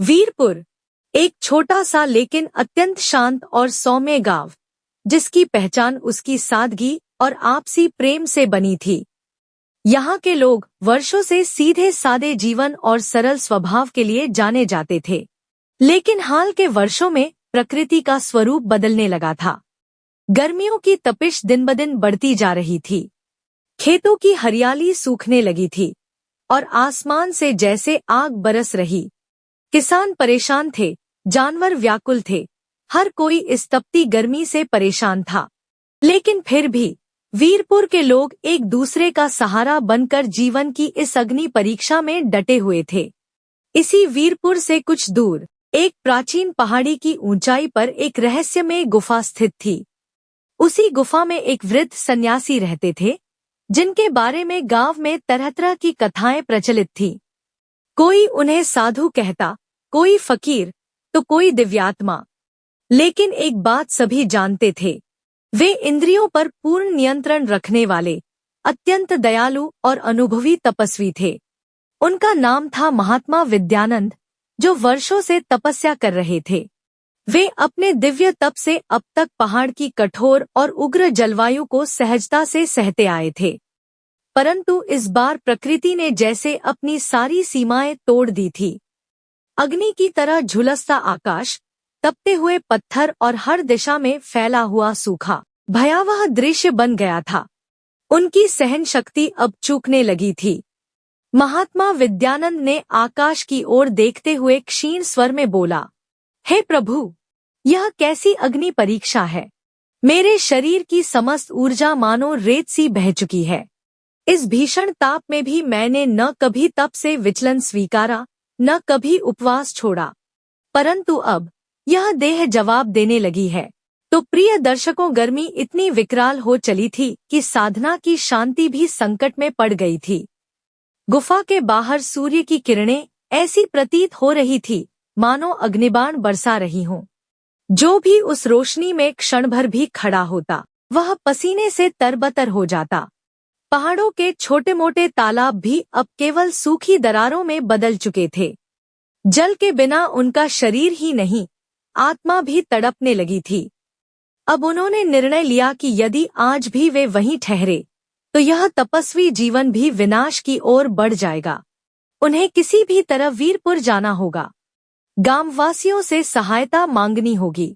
वीरपुर एक छोटा सा लेकिन अत्यंत शांत और सौम्य गांव, जिसकी पहचान उसकी सादगी और आपसी प्रेम से बनी थी। यहाँ के लोग वर्षों से सीधे सादे जीवन और सरल स्वभाव के लिए जाने जाते थे। लेकिन हाल के वर्षों में प्रकृति का स्वरूप बदलने लगा था। गर्मियों की तपिश दिन ब दिन बढ़ती जा रही थी। खेतों की हरियाली सूखने लगी थी और आसमान से जैसे आग बरस रही। किसान परेशान थे, जानवर व्याकुल थे, हर कोई इस तपती गर्मी से परेशान था। लेकिन फिर भी वीरपुर के लोग एक दूसरे का सहारा बनकर जीवन की इस अग्नि परीक्षा में डटे हुए थे। इसी वीरपुर से कुछ दूर एक प्राचीन पहाड़ी की ऊंचाई पर एक रहस्यमय गुफा स्थित थी। उसी गुफा में एक वृद्ध सन्यासी रहते थे, जिनके बारे में गांव में तरह तरह की कथाएं प्रचलित थीं। कोई उन्हें साधु कहता, कोई फकीर, तो कोई दिव्यात्मा। लेकिन एक बात सभी जानते थे, वे इंद्रियों पर पूर्ण नियंत्रण रखने वाले अत्यंत दयालु और अनुभवी तपस्वी थे। उनका नाम था महात्मा विद्यानंद, जो वर्षों से तपस्या कर रहे थे। वे अपने दिव्य तप से अब तक पहाड़ की कठोर और उग्र जलवायु को सहजता से सहते आए थे। परंतु इस बार प्रकृति ने जैसे अपनी सारी सीमाएं तोड़ दी थी। अग्नि की तरह झुलसता आकाश, तपते हुए पत्थर और हर दिशा में फैला हुआ सूखा भयावह दृश्य बन गया था। उनकी सहन शक्ति अब चूकने लगी थी। महात्मा विद्यानंद ने आकाश की ओर देखते हुए क्षीण स्वर में बोला, हे प्रभु, यह कैसी अग्नि परीक्षा है। मेरे शरीर की समस्त ऊर्जा मानो रेत सी बह चुकी है। इस भीषण ताप में भी मैंने न कभी तप से विचलन स्वीकारा, न कभी उपवास छोड़ा, परंतु अब यह देह जवाब देने लगी है। तो प्रिय दर्शकों, गर्मी इतनी विकराल हो चली थी कि साधना की शांति भी संकट में पड़ गई थी। गुफा के बाहर सूर्य की किरणें ऐसी प्रतीत हो रही थी मानो अग्निबाण बरसा रही हों। जो भी उस रोशनी में क्षण भर भी खड़ा होता, वह पसीने से तरबतर हो जाता। पहाड़ों के छोटे मोटे तालाब भी अब केवल सूखी दरारों में बदल चुके थे। जल के बिना उनका शरीर ही नहीं, आत्मा भी तड़पने लगी थी। अब उन्होंने निर्णय लिया कि यदि आज भी वे वहीं ठहरे, तो यह तपस्वी जीवन भी विनाश की ओर बढ़ जाएगा। उन्हें किसी भी तरह वीरपुर जाना होगा, गांववासियों से सहायता मांगनी होगी।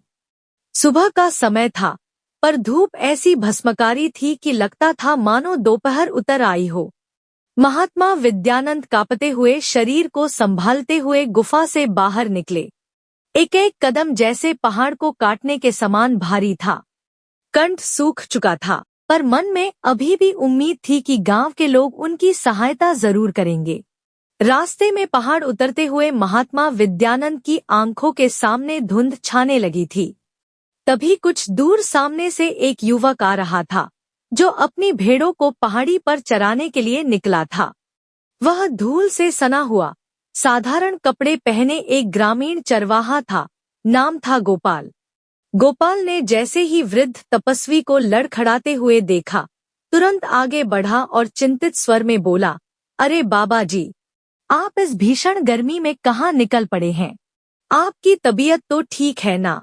सुबह का समय था, पर धूप ऐसी भस्मकारी थी कि लगता था मानो दोपहर उतर आई हो। महात्मा विद्यानंद कांपते हुए शरीर को संभालते हुए गुफा से बाहर निकले। एक एक कदम जैसे पहाड़ को काटने के समान भारी था। कंठ सूख चुका था, पर मन में अभी भी उम्मीद थी कि गांव के लोग उनकी सहायता जरूर करेंगे। रास्ते में पहाड़ उतरते हुए महात्मा विद्यानंद की आंखों के सामने धुंध छाने लगी थी। तभी कुछ दूर सामने से एक युवक आ रहा था, जो अपनी भेड़ों को पहाड़ी पर चराने के लिए निकला था। वह धूल से सना हुआ, साधारण कपड़े पहने एक ग्रामीण चरवाहा था। नाम था गोपाल। गोपाल ने जैसे ही वृद्ध तपस्वी को लड़खड़ाते हुए देखा, तुरंत आगे बढ़ा और चिंतित स्वर में बोला, अरे बाबा जी, आप इस भीषण गर्मी में कहाँ निकल पड़े हैं? आपकी तबीयत तो ठीक है ना?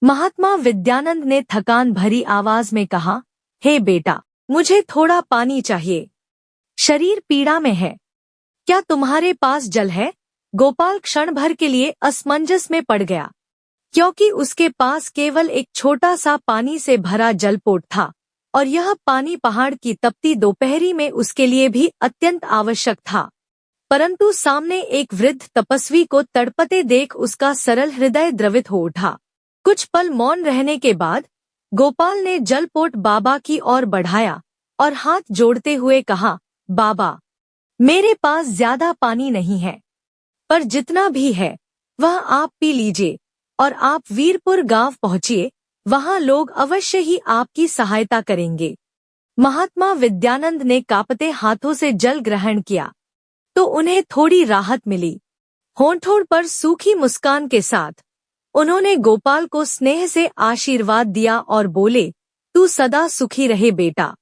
महात्मा विद्यानंद ने थकान भरी आवाज में कहा, हे बेटा, मुझे थोड़ा पानी चाहिए। शरीर पीड़ा में है। क्या तुम्हारे पास जल है? गोपाल क्षण भर के लिए असमंजस में पड़ गया, क्योंकि उसके पास केवल एक छोटा सा पानी से भरा जलपोट था, और यह पानी पहाड़ की तपती दोपहरी में उसके लिए भी अत्यंत आवश्यक था। परंतु सामने एक वृद्ध तपस्वी को तड़पते देख उसका सरल हृदय द्रवित हो उठा। कुछ पल मौन रहने के बाद गोपाल ने जलपोट बाबा की ओर बढ़ाया और हाथ जोड़ते हुए कहा, बाबा, मेरे पास ज्यादा पानी नहीं है, पर जितना भी है वह आप पी लीजिए और आप वीरपुर गांव पहुंचिए, वहां लोग अवश्य ही आपकी सहायता करेंगे। महात्मा विद्यानंद ने कांपते हाथों से जल ग्रहण किया तो उन्हें थोड़ी राहत मिली। होंठों पर सूखी मुस्कान के साथ उन्होंने गोपाल को स्नेह से आशीर्वाद दिया और बोले, तू सदा सुखी रहे बेटा।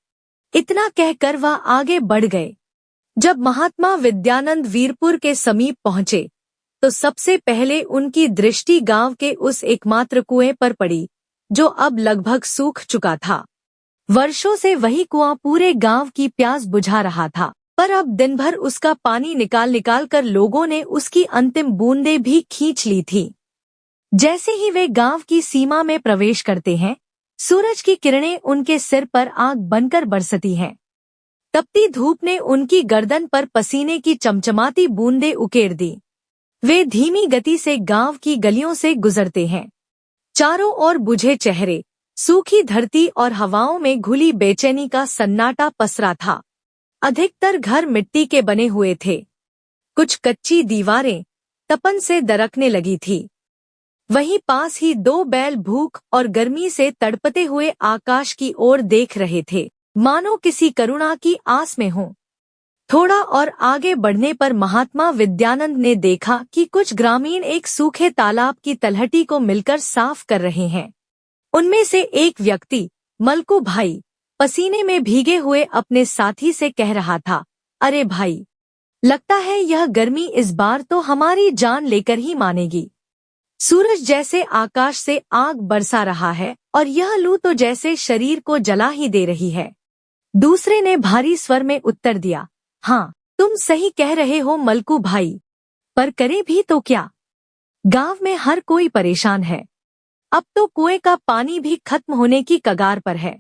इतना कहकर वह आगे बढ़ गए। जब महात्मा विद्यानंद वीरपुर के समीप पहुंचे, तो सबसे पहले उनकी दृष्टि गांव के उस एकमात्र कुएं पर पड़ी, जो अब लगभग सूख चुका था। वर्षों से वही कुआं पूरे गांव की प्यास बुझा रहा था, पर अब दिन भर उसका पानी निकाल निकाल कर लोगों ने उसकी अंतिम बूंदें भी खींच ली थी। जैसे ही वे गांव की सीमा में प्रवेश करते हैं, सूरज की किरणें उनके सिर पर आग बनकर बरसती हैं। तपती धूप ने उनकी गर्दन पर पसीने की चमचमाती बूंदें उकेर दी। वे धीमी गति से गांव की गलियों से गुजरते हैं। चारों ओर बुझे चेहरे, सूखी धरती और हवाओं में घुली बेचैनी का सन्नाटा पसरा था। अधिकतर घर मिट्टी के बने हुए थे। कुछ कच्ची दीवारें तपन से दरकने लगी थी। वहीं पास ही दो बैल भूख और गर्मी से तड़पते हुए आकाश की ओर देख रहे थे, मानो किसी करुणा की आस में हों। थोड़ा और आगे बढ़ने पर महात्मा विद्यानंद ने देखा कि कुछ ग्रामीण एक सूखे तालाब की तलहटी को मिलकर साफ कर रहे हैं। उनमें से एक व्यक्ति, मलकू भाई, पसीने में भीगे हुए अपने साथी से कह रहा था, अरे भाई, लगता है यह गर्मी इस बार तो हमारी जान लेकर ही मानेगी। सूरज जैसे आकाश से आग बरसा रहा है और यह लू तो जैसे शरीर को जला ही दे रही है। दूसरे ने भारी स्वर में उत्तर दिया, हाँ, तुम सही कह रहे हो मलकू भाई, पर करे भी तो क्या? गांव में हर कोई परेशान है। अब तो कुएं का पानी भी खत्म होने की कगार पर है।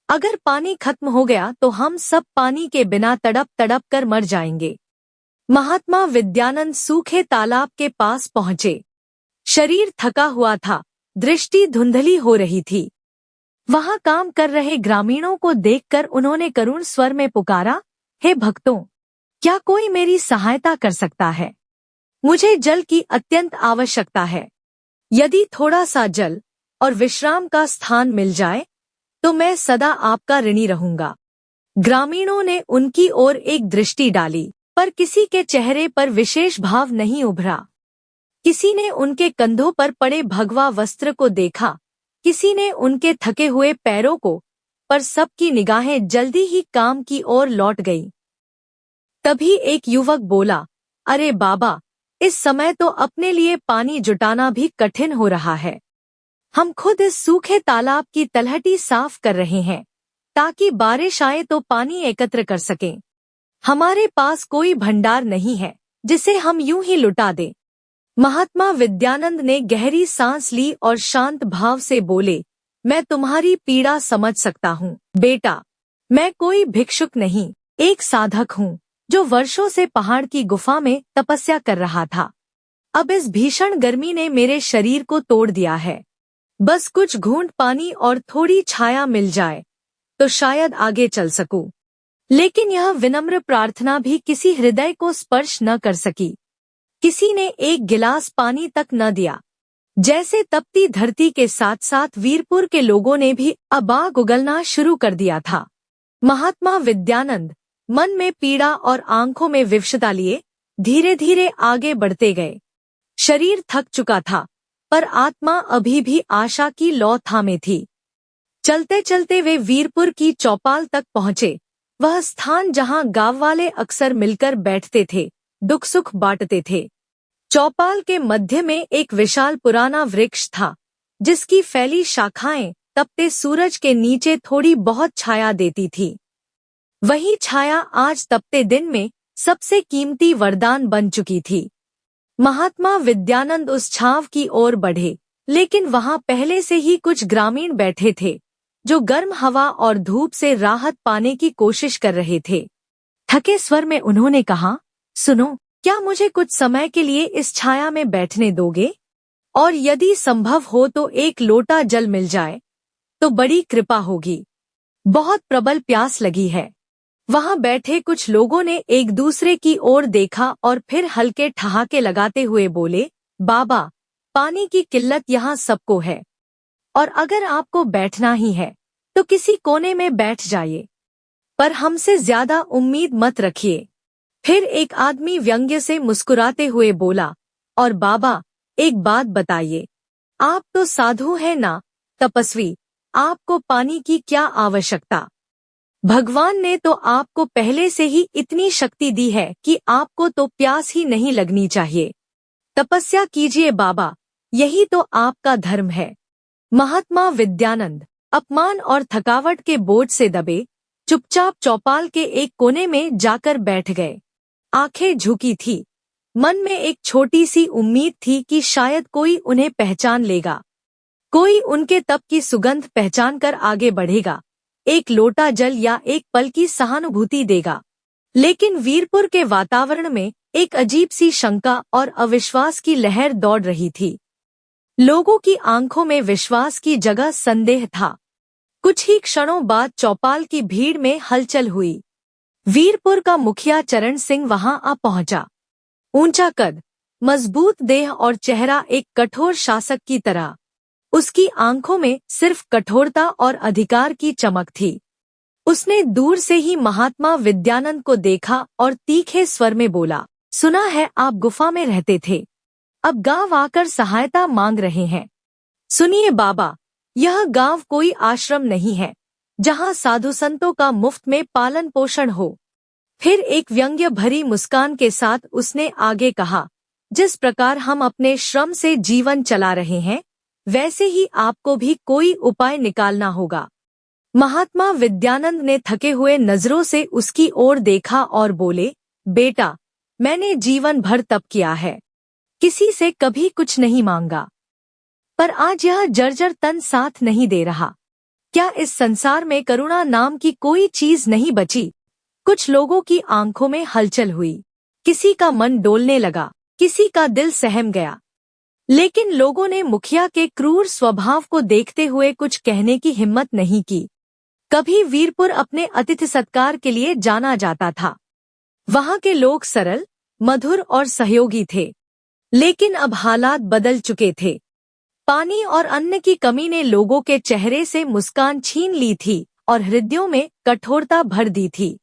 अगर पानी खत्म हो गया तो हम सब पानी के बिना तड़प तड़प कर मर जाएंगे। महात्मा विद्यानंद सूखे तालाब के पास पहुंचे। शरीर थका हुआ था, दृष्टि धुंधली हो रही थी। वहां काम कर रहे ग्रामीणों को देखकर उन्होंने करुण स्वर में पुकारा, हे भक्तों, क्या कोई मेरी सहायता कर सकता है? मुझे जल की अत्यंत आवश्यकता है। यदि थोड़ा सा जल और विश्राम का स्थान मिल जाए तो मैं सदा आपका ऋणी रहूंगा। ग्रामीणों ने उनकी ओर एक दृष्टि डाली, पर किसी के चेहरे पर विशेष भाव नहीं उभरा। किसी ने उनके कंधों पर पड़े भगवा वस्त्र को देखा, किसी ने उनके थके हुए पैरों को, पर सबकी निगाहें जल्दी ही काम की ओर लौट गईं। तभी एक युवक बोला, अरे बाबा, इस समय तो अपने लिए पानी जुटाना भी कठिन हो रहा है। हम खुद इस सूखे तालाब की तलहटी साफ कर रहे हैं, ताकि बारिश आए तो पानी एकत्र कर सकें। हमारे पास कोई भंडार नहीं है जिसे हम यूं ही लुटा दें। महात्मा विद्यानंद ने गहरी सांस ली और शांत भाव से बोले, मैं तुम्हारी पीड़ा समझ सकता हूँ बेटा। मैं कोई भिक्षुक नहीं, एक साधक हूँ जो वर्षों से पहाड़ की गुफा में तपस्या कर रहा था। अब इस भीषण गर्मी ने मेरे शरीर को तोड़ दिया है। बस कुछ घूंट पानी और थोड़ी छाया मिल जाए तो शायद आगे चल सकूं। लेकिन यह विनम्र प्रार्थना भी किसी हृदय को स्पर्श न कर सकी। किसी ने एक गिलास पानी तक न दिया। जैसे तपती धरती के साथ साथ वीरपुर के लोगों ने भी अब आग उगलना शुरू कर दिया था। महात्मा विद्यानंद मन में पीड़ा और आंखों में विवशता लिए धीरे धीरे आगे बढ़ते गए। शरीर थक चुका था, पर आत्मा अभी भी आशा की लौ थामे थी। चलते चलते वे वीरपुर की चौपाल तक पहुंचे, वह स्थान जहां गांव वाले अक्सर मिलकर बैठते थे, दुख सुख बांटते थे। चौपाल के मध्य में एक विशाल पुराना वृक्ष था, जिसकी फैली शाखाएं तपते सूरज के नीचे थोड़ी बहुत छाया देती थी। वही छाया आज तपते दिन में सबसे कीमती वरदान बन चुकी थी। महात्मा विद्यानंद उस छांव की ओर बढ़े, लेकिन वहां पहले से ही कुछ ग्रामीण बैठे थे, जो गर्म हवा और धूप से राहत पाने की कोशिश कर रहे थे। थके स्वर में उन्होंने कहा, सुनो, क्या मुझे कुछ समय के लिए इस छाया में बैठने दोगे? और यदि संभव हो तो एक लोटा जल मिल जाए तो बड़ी कृपा होगी। बहुत प्रबल प्यास लगी है। वहां बैठे कुछ लोगों ने एक दूसरे की ओर देखा और फिर हल्के ठहाके लगाते हुए बोले, बाबा, पानी की किल्लत यहाँ सबको है, और अगर आपको बैठना ही है तो किसी कोने में बैठ जाइए, पर हमसे ज्यादा उम्मीद मत रखिए। फिर एक आदमी व्यंग्य से मुस्कुराते हुए बोला, और बाबा, एक बात बताइए, आप तो साधु हैं ना, तपस्वी, आपको पानी की क्या आवश्यकता? भगवान ने तो आपको पहले से ही इतनी शक्ति दी है कि आपको तो प्यास ही नहीं लगनी चाहिए। तपस्या कीजिए बाबा, यही तो आपका धर्म है। महात्मा विद्यानंद अपमान और थकावट के बोझ से दबे चुपचाप चौपाल के एक कोने में जाकर बैठ गए। आंखें झुकी थी। मन में एक छोटी सी उम्मीद थी कि शायद कोई उन्हें पहचान लेगा, कोई उनके तप की सुगंध पहचान कर आगे बढ़ेगा, एक लोटा जल या एक पल की सहानुभूति देगा। लेकिन वीरपुर के वातावरण में एक अजीब सी शंका और अविश्वास की लहर दौड़ रही थी। लोगों की आंखों में विश्वास की जगह संदेह था। कुछ ही क्षणों बाद चौपाल की भीड़ में हलचल हुई। वीरपुर का मुखिया चरण सिंह वहां आ पहुंचा। ऊंचा कद, मजबूत देह और चेहरा एक कठोर शासक की तरह। उसकी आंखों में सिर्फ कठोरता और अधिकार की चमक थी। उसने दूर से ही महात्मा विद्यानंद को देखा और तीखे स्वर में बोला, सुना है आप गुफा में रहते थे, अब गांव आकर सहायता मांग रहे हैं। सुनिए बाबा, यह गांव कोई आश्रम नहीं है जहां साधु संतों का मुफ्त में पालन पोषण हो। फिर एक व्यंग्य भरी मुस्कान के साथ उसने आगे कहा, जिस प्रकार हम अपने श्रम से जीवन चला रहे हैं, वैसे ही आपको भी कोई उपाय निकालना होगा। महात्मा विद्यानंद ने थके हुए नजरों से उसकी ओर देखा और बोले, बेटा, मैंने जीवन भर तप किया है, किसी से कभी कुछ नहीं मांगा, पर आज यह जर्जर तन साथ नहीं दे रहा। क्या इस संसार में करुणा नाम की कोई चीज नहीं बची? कुछ लोगों की आंखों में हलचल हुई। किसी का मन डोलने लगा, किसी का दिल सहम गया। लेकिन लोगों ने मुखिया के क्रूर स्वभाव को देखते हुए कुछ कहने की हिम्मत नहीं की। कभी वीरपुर अपने अतिथि सत्कार के लिए जाना जाता था। वहां के लोग सरल, मधुर और सहयोगी थे। लेकिन अब हालात बदल चुके थे। पानी और अन्न की कमी ने लोगों के चेहरे से मुस्कान छीन ली थी और हृदयों में कठोरता भर दी थी।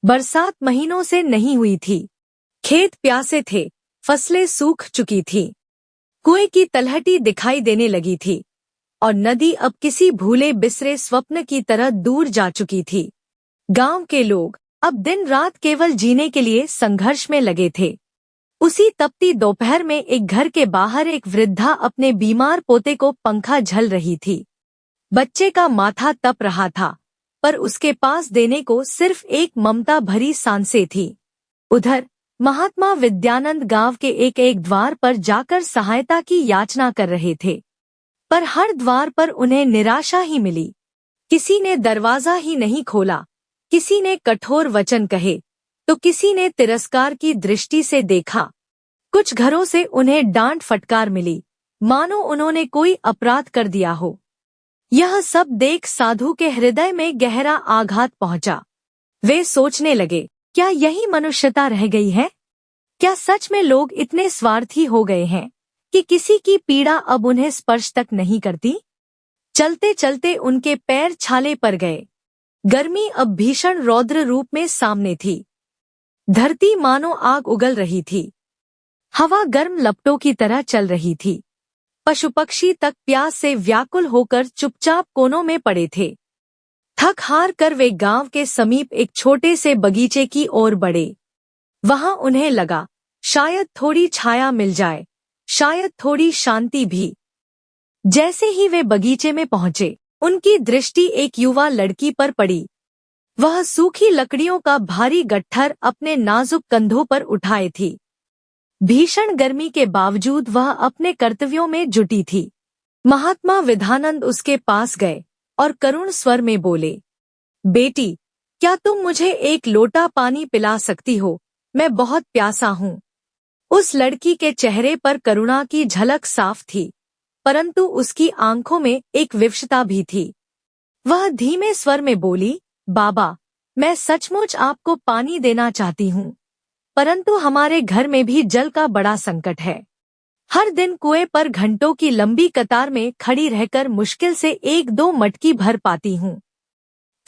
बरसात महीनों से नहीं हुई थी। खेत प्यासे थे, फसलें सूख चुकी थी। कुएं की तलहटी दिखाई देने लगी थी और नदी अब किसी भूले बिसरे स्वप्न की तरह दूर जा चुकी थी। गांव के लोग अब दिन रात केवल जीने के लिए संघर्ष में लगे थे। उसी तपती दोपहर में एक घर के बाहर एक वृद्धा अपने बीमार पोते को पंखा झल रही थी। बच्चे का माथा तप रहा था, पर उसके पास देने को सिर्फ एक ममता भरी सांसें थी। उधर महात्मा विद्यानंद गांव के एक एक द्वार पर जाकर सहायता की याचना कर रहे थे, पर हर द्वार पर उन्हें निराशा ही मिली। किसी ने दरवाजा ही नहीं खोला, किसी ने कठोर वचन कहे, तो किसी ने तिरस्कार की दृष्टि से देखा। कुछ घरों से उन्हें डांट फटकार मिली, मानो उन्होंने कोई अपराध कर दिया हो। यह सब देख साधु के हृदय में गहरा आघात पहुंचा। वे सोचने लगे, क्या यही मनुष्यता रह गई है? क्या सच में लोग इतने स्वार्थी हो गए हैं कि किसी की पीड़ा अब उन्हें स्पर्श तक नहीं करती? चलते चलते उनके पैर छाले पर गए। गर्मी अब भीषण रौद्र रूप में सामने थी। धरती मानो आग उगल रही थी। हवा गर्म लपटों की तरह चल रही थी। पशु पक्षी तक प्यास से व्याकुल होकर चुपचाप कोनों में पड़े थे। थक हार कर वे गांव के समीप एक छोटे से बगीचे की ओर बढ़े। वहां उन्हें लगा, शायद थोड़ी छाया मिल जाए, शायद थोड़ी शांति भी। जैसे ही वे बगीचे में पहुंचे, उनकी दृष्टि एक युवा लड़की पर पड़ी। वह सूखी लकड़ियों का भारी गट्ठर अपने नाजुक कंधों पर उठाए थी। भीषण गर्मी के बावजूद वह अपने कर्तव्यों में जुटी थी। महात्मा विद्यानंद उसके पास गए और करुण स्वर में बोले, बेटी, क्या तुम मुझे एक लोटा पानी पिला सकती हो? मैं बहुत प्यासा हूँ। उस लड़की के चेहरे पर करुणा की झलक साफ थी, परंतु उसकी आंखों में एक विवशता भी थी। वह धीमे स्वर में बोली, बाबा, मैं सचमुच आपको पानी देना चाहती हूँ, परंतु हमारे घर में भी जल का बड़ा संकट है। हर दिन कुएं पर घंटों की लंबी कतार में खड़ी रहकर मुश्किल से 1-2 मटकी भर पाती हूँ।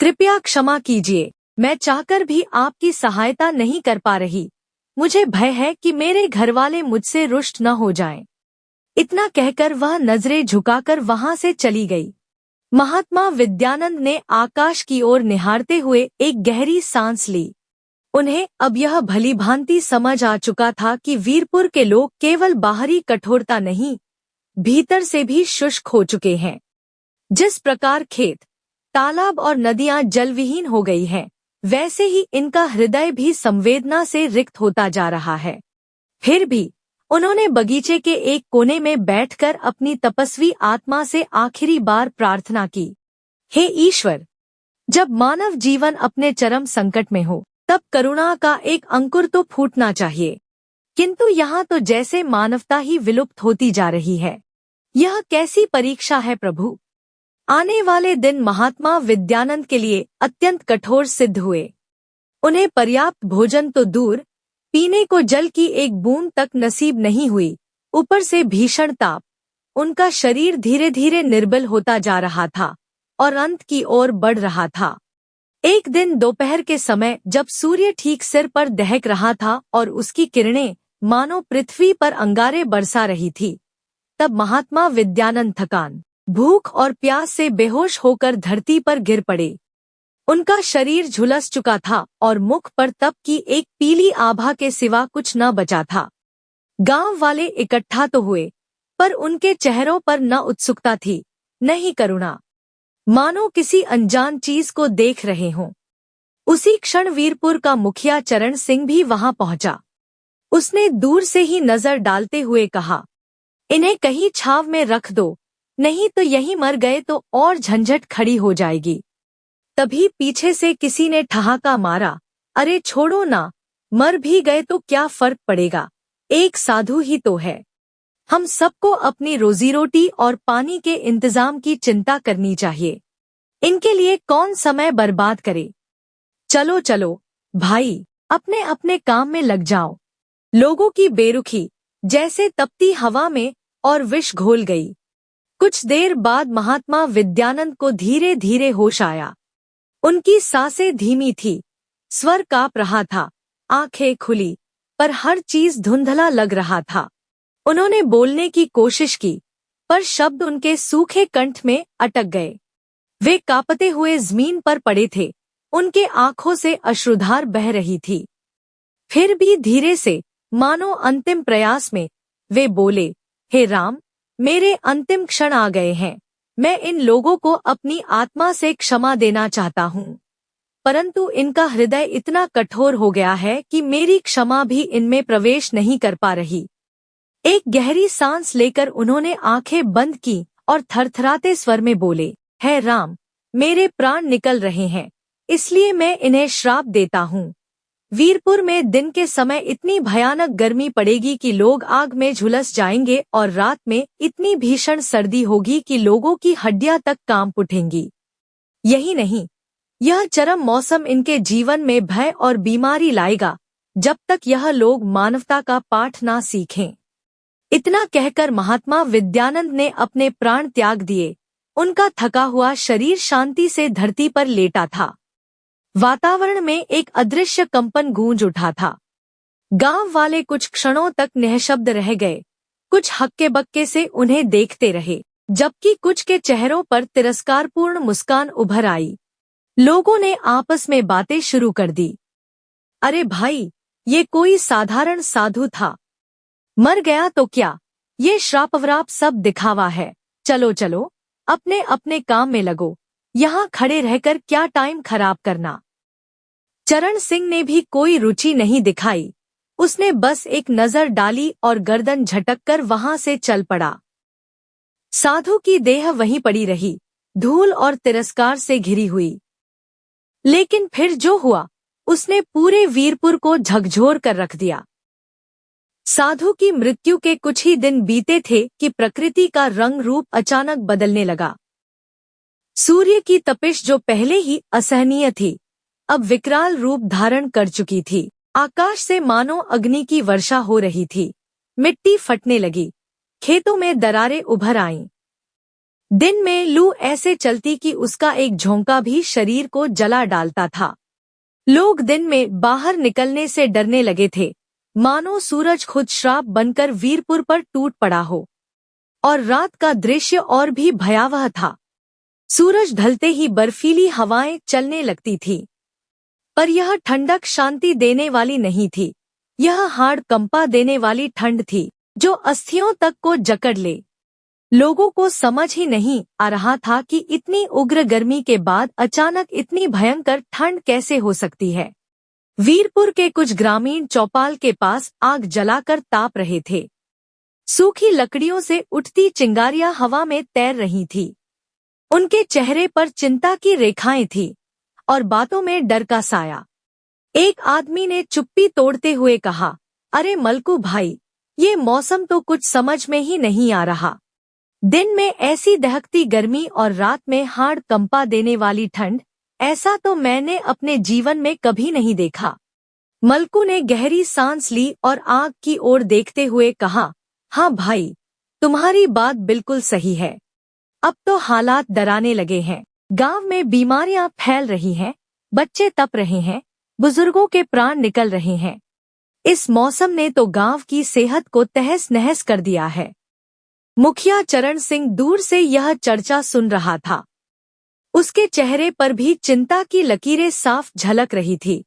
कृपया क्षमा कीजिए, मैं चाहकर भी आपकी सहायता नहीं कर पा रही। मुझे भय है कि मेरे घरवाले मुझसे रुष्ट न हो जाएं। इतना कहकर वह नजरें झुकाकर वहां से चली गई। महात्मा विद्यानंद ने आकाश की ओर निहारते हुए एक गहरी सांस ली। उन्हें अब यह भली भांति समझ आ चुका था कि वीरपुर के लोग केवल बाहरी कठोरता नहीं, भीतर से भी शुष्क हो चुके हैं। जिस प्रकार खेत, तालाब और नदियां जलविहीन हो गई हैं, वैसे ही इनका हृदय भी संवेदना से रिक्त होता जा रहा है। फिर भी उन्होंने बगीचे के एक कोने में बैठकर अपनी तपस्वी आत्मा से आखिरी बार प्रार्थना की, हे ईश्वर, जब मानव जीवन अपने चरम संकट में हो, तब करुणा का एक अंकुर तो फूटना चाहिए। किंतु यहाँ तो जैसे मानवता ही विलुप्त होती जा रही है। यह कैसी परीक्षा है प्रभु। आने वाले दिन महात्मा विद्यानंद के लिए अत्यंत कठोर सिद्ध हुए। उन्हें पर्याप्त भोजन तो दूर, पीने को जल की एक बूंद तक नसीब नहीं हुई, ऊपर से भीषण ताप। उनका शरीर धीरे धीरे निर्बल होता जा रहा था और अंत की ओर बढ़ रहा था। एक दिन दोपहर के समय जब सूर्य ठीक सिर पर दहक रहा था और उसकी किरणें मानो पृथ्वी पर अंगारे बरसा रही थी, तब महात्मा विद्यानंद थकान, भूख और प्यास से बेहोश होकर धरती पर गिर पड़े। उनका शरीर झुलस चुका था और मुख पर तप की एक पीली आभा के सिवा कुछ न बचा था। गांव वाले इकट्ठा तो हुए, पर उनके चेहरों पर न उत्सुकता थी, न ही करुणा, मानो किसी अनजान चीज को देख रहे हों। उसी क्षण वीरपुर का मुखिया चरण सिंह भी वहां पहुंचा। उसने दूर से ही नजर डालते हुए कहा, इन्हें कहीं छाव में रख दो, नहीं तो यहीं मर गए तो और झंझट खड़ी हो जाएगी। तभी पीछे से किसी ने ठहाका मारा, अरे छोड़ो ना, मर भी गए तो क्या फर्क पड़ेगा, एक साधु ही तो है। हम सबको अपनी रोजी रोटी और पानी के इंतजाम की चिंता करनी चाहिए, इनके लिए कौन समय बर्बाद करे। चलो चलो भाई, अपने अपने काम में लग जाओ। लोगों की बेरुखी जैसे तपती हवा में और विष घोल गई। कुछ देर बाद महात्मा विद्यानंद को धीरे धीरे होश आया। उनकी सांसें धीमी थी, स्वर कांप रहा था, आंखें खुली, पर हर चीज धुंधला लग रहा था। उन्होंने बोलने की कोशिश की, पर शब्द उनके सूखे कंठ में अटक गए। वे कांपते हुए जमीन पर पड़े थे, उनके आंखों से अश्रुधार बह रही थी। फिर भी धीरे से, मानो अंतिम प्रयास में, वे बोले, हे राम, मेरे अंतिम क्षण आ गए हैं। मैं इन लोगों को अपनी आत्मा से क्षमा देना चाहता हूँ, परंतु इनका हृदय इतना कठोर हो गया है कि मेरी क्षमा भी इनमें प्रवेश नहीं कर पा रही। एक गहरी सांस लेकर उन्होंने आंखें बंद की और थरथराते स्वर में बोले, हे राम, मेरे प्राण निकल रहे हैं, इसलिए मैं इन्हें श्राप देता हूँ। वीरपुर में दिन के समय इतनी भयानक गर्मी पड़ेगी कि लोग आग में झुलस जाएंगे और रात में इतनी भीषण सर्दी होगी कि लोगों की हड्डियां तक कांप उठेंगी। यही नहीं, यह चरम मौसम इनके जीवन में भय और बीमारी लाएगा, जब तक यह लोग मानवता का पाठ ना सीखें। इतना कहकर महात्मा विद्यानंद ने अपने प्राण त्याग दिए। उनका थका हुआ शरीर शांति से धरती पर लेटा था। वातावरण में एक अदृश्य कंपन गूंज उठा था। गांव वाले कुछ क्षणों तक निःशब्द रह गए, कुछ हक्के बक्के से उन्हें देखते रहे, जबकि कुछ के चेहरों पर तिरस्कारपूर्ण मुस्कान उभर आई। लोगों ने आपस में बातें शुरू कर दी, अरे भाई, ये कोई साधारण साधु था, मर गया तो क्या, ये श्रापवराप सब दिखावा है। चलो चलो, अपने अपने काम में लगो, यहाँ खड़े रहकर क्या टाइम खराब करना। चरण सिंह ने भी कोई रुचि नहीं दिखाई, उसने बस एक नजर डाली और गर्दन झटककर वहां से चल पड़ा। साधु की देह वहीं पड़ी रही, धूल और तिरस्कार से घिरी हुई। लेकिन फिर जो हुआ, उसने पूरे वीरपुर को झकझोर कर रख दिया। साधु की मृत्यु के कुछ ही दिन बीते थे कि प्रकृति का रंग रूप अचानक बदलने लगा। सूर्य की तपिश जो पहले ही असहनीय थी, अब विकराल रूप धारण कर चुकी थी। आकाश से मानो अग्नि की वर्षा हो रही थी। मिट्टी फटने लगी, खेतों में दरारें उभर आईं। दिन में लू ऐसे चलती कि उसका एक झोंका भी शरीर को जला डालता था। लोग दिन में बाहर निकलने से डरने लगे थे, मानो सूरज खुद श्राप बनकर वीरपुर पर टूट पड़ा हो। और रात का दृश्य और भी भयावह था। सूरज ढलते ही बर्फीली हवाएं चलने लगती थी। पर यह ठंडक शांति देने वाली नहीं थी। यह हाड़ कंपा देने वाली ठंड थी, जो अस्थियों तक को जकड़ ले। लोगों को समझ ही नहीं आ रहा था कि इतनी उग्र गर्मी के बाद अचानक इतनी भयंकर ठंड कैसे हो सकती है। वीरपुर के कुछ ग्रामीण चौपाल के पास आग जलाकर ताप रहे थे। सूखी लकड़ियों से उठती चिंगारियां हवा में तैर रही थी। उनके चेहरे पर चिंता की रेखाएं थीं और बातों में डर का साया। एक आदमी ने चुप्पी तोड़ते हुए कहा, अरे मलकू भाई, ये मौसम तो कुछ समझ में ही नहीं आ रहा। दिन में ऐसी दहकती गर्मी और रात में हाड़ कंपा देने वाली ठंड, ऐसा तो मैंने अपने जीवन में कभी नहीं देखा। मलकू ने गहरी सांस ली और आग की ओर देखते हुए कहा, हाँ भाई, तुम्हारी बात बिल्कुल सही है। अब तो हालात डराने लगे हैं। गांव में बीमारियां फैल रही हैं, बच्चे तप रहे हैं, बुजुर्गों के प्राण निकल रहे हैं। इस मौसम ने तो गांव की सेहत को तहस नहस कर दिया है। मुखिया चरण सिंह दूर से यह चर्चा सुन रहा था। उसके चेहरे पर भी चिंता की लकीरें साफ झलक रही थी।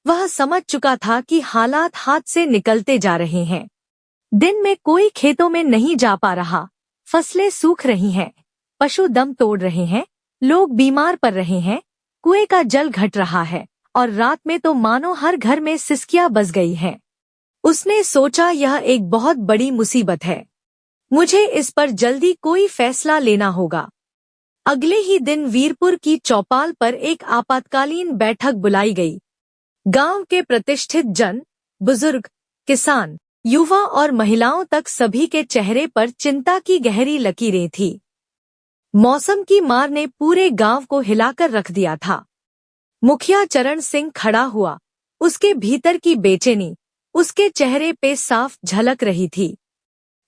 वह समझ चुका था कि हालात हाथ से निकलते जा रहे हैं। दिन में कोई खेतों में नहीं जा पा रहा, फसलें सूख रही हैं, पशु दम तोड़ रहे हैं, लोग बीमार पड़ रहे हैं, कुएं का जल घट रहा है और रात में तो मानो हर घर में सिसकियां बज गई हैं। उसने सोचा, यह एक बहुत बड़ी मुसीबत है। मुझे इस पर जल्दी कोई फैसला लेना होगा। अगले ही दिन वीरपुर की चौपाल पर एक आपातकालीन बैठक बुलाई गई। गांव के प्रतिष्ठित जन, बुजुर्ग, किसान, युवा और महिलाओं तक सभी के चेहरे पर चिंता की गहरी लकीरें थी। मौसम की मार ने पूरे गांव को हिलाकर रख दिया था। मुखिया चरण सिंह खड़ा हुआ। उसके भीतर की बेचैनी उसके चेहरे पे साफ झलक रही थी।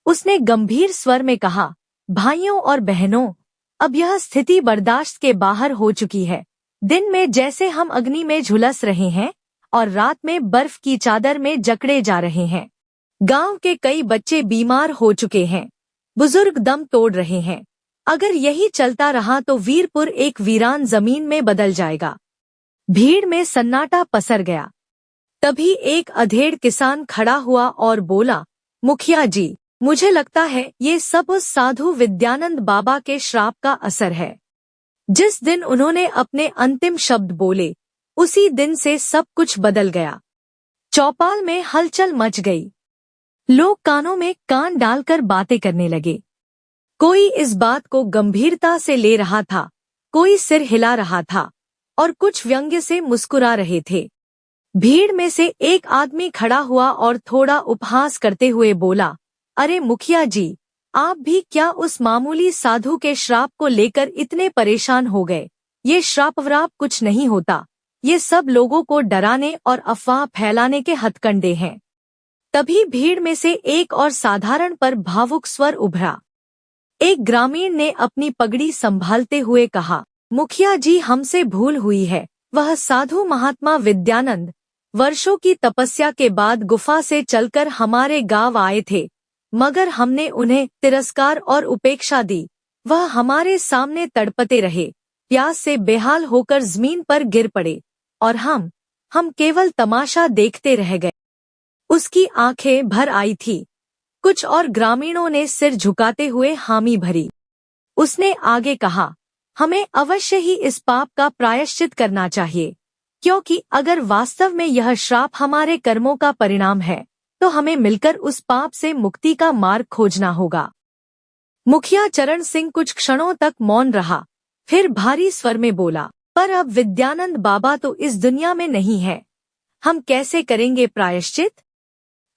उसने गंभीर स्वर में कहा, भाइयों और बहनों, अब यह स्थिति बर्दाश्त के बाहर हो चुकी है। दिन में जैसे हम अग्नि में झुलस रहे हैं और रात में बर्फ की चादर में जकड़े जा रहे हैं। गांव के कई बच्चे बीमार हो चुके हैं, बुजुर्ग दम तोड़ रहे हैं। अगर यही चलता रहा तो वीरपुर एक वीरान जमीन में बदल जाएगा। भीड़ में सन्नाटा पसर गया। तभी एक अधेड़ किसान खड़ा हुआ और बोला, मुखिया जी, मुझे लगता है ये सब उस साधु विद्यानंद बाबा के श्राप का असर है। जिस दिन उन्होंने अपने अंतिम शब्द बोले, उसी दिन से सब कुछ बदल गया। चौपाल में हलचल मच गई। लोग कानों में कान डालकर बातें करने लगे। कोई इस बात को गंभीरता से ले रहा था, कोई सिर हिला रहा था और कुछ व्यंग्य से मुस्कुरा रहे थे। भीड़ में से एक आदमी खड़ा हुआ और थोड़ा उपहास करते हुए बोला, अरे मुखिया जी, आप भी क्या उस मामूली साधु के श्राप को लेकर इतने परेशान हो गए? ये श्राप व्राप कुछ नहीं होता। ये सब लोगों को डराने और अफवाह फैलाने के हथकंडे हैं। तभी भीड़ में से एक और साधारण पर भावुक स्वर उभरा। एक ग्रामीण ने अपनी पगड़ी संभालते हुए कहा, मुखिया जी, हमसे भूल हुई है। वह साधु महात्मा विद्यानंद वर्षों की तपस्या के बाद गुफा से चलकर हमारे गांव आए थे, मगर हमने उन्हें तिरस्कार और उपेक्षा दी। वह हमारे सामने तड़पते रहे, प्यास से बेहाल होकर जमीन पर गिर पड़े और हम केवल तमाशा देखते रह गए। उसकी आंखें भर आई थी। कुछ और ग्रामीणों ने सिर झुकाते हुए हामी भरी। उसने आगे कहा, हमें अवश्य ही इस पाप का प्रायश्चित करना चाहिए, क्योंकि अगर वास्तव में यह श्राप हमारे कर्मों का परिणाम है तो हमें मिलकर उस पाप से मुक्ति का मार्ग खोजना होगा। मुखिया चरण सिंह कुछ क्षणों तक मौन रहा, फिर भारी स्वर में बोला, पर अब विद्यानंद बाबा तो इस दुनिया में नहीं है। हम कैसे करेंगे प्रायश्चित?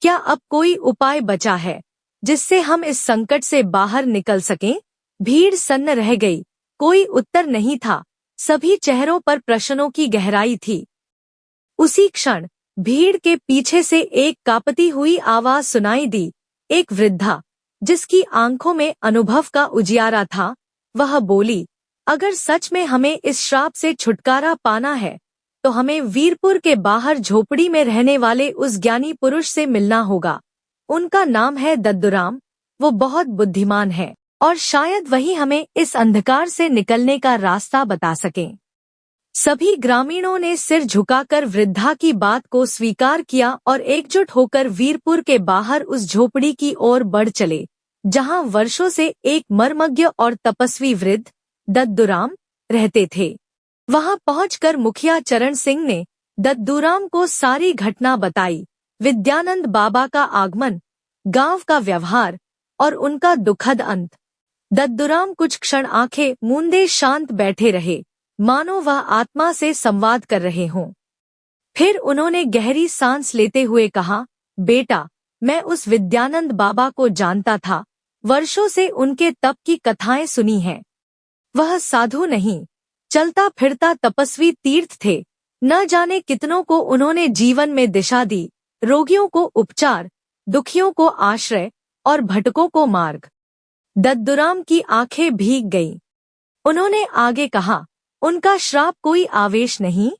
क्या अब कोई उपाय बचा है जिससे हम इस संकट से बाहर निकल सकें? भीड़ सन्न रह गई। कोई उत्तर नहीं था। सभी चेहरों पर प्रश्नों की गहराई थी। उसी क्षण भीड़ के पीछे से एक कांपती हुई आवाज सुनाई दी। एक वृद्धा, जिसकी आंखों में अनुभव का उजियारा था, वह बोली, अगर सच में हमें इस श्राप से छुटकारा पाना है तो हमें वीरपुर के बाहर झोपड़ी में रहने वाले उस ज्ञानी पुरुष से मिलना होगा। उनका नाम है दद्दूराम। वो बहुत बुद्धिमान है और शायद वही हमें इस अंधकार से निकलने का रास्ता बता सकें। सभी ग्रामीणों ने सिर झुकाकर वृद्धा की बात को स्वीकार किया और एकजुट होकर वीरपुर के बाहर उस झोपड़ी की ओर बढ़ चले, जहां वर्षों से एक मर्मज्ञ और तपस्वी वृद्ध दद्दूराम रहते थे। वहां पहुंचकर मुखिया चरण सिंह ने दद्दूराम को सारी घटना बताई, विद्यानंद बाबा का आगमन, गांव का व्यवहार और उनका दुखद अंत। दद्दूराम कुछ क्षण आंखें मूंदे शांत बैठे रहे, मानो वह आत्मा से संवाद कर रहे हों। फिर उन्होंने गहरी सांस लेते हुए कहा, बेटा, मैं उस विद्यानंद बाबा को जानता था, वर्षों से उनके तप की कथाएं सुनी हैं। वह साधु नहीं, चलता फिरता तपस्वी तीर्थ थे। न जाने कितनों को उन्होंने जीवन में दिशा दी, रोगियों को उपचार, दुखियों को आश्रय और भटकों को मार्ग। दद्दूराम की आंखें भीग गईं। उन्होंने आगे कहा, उनका श्राप कोई आवेश नहीं,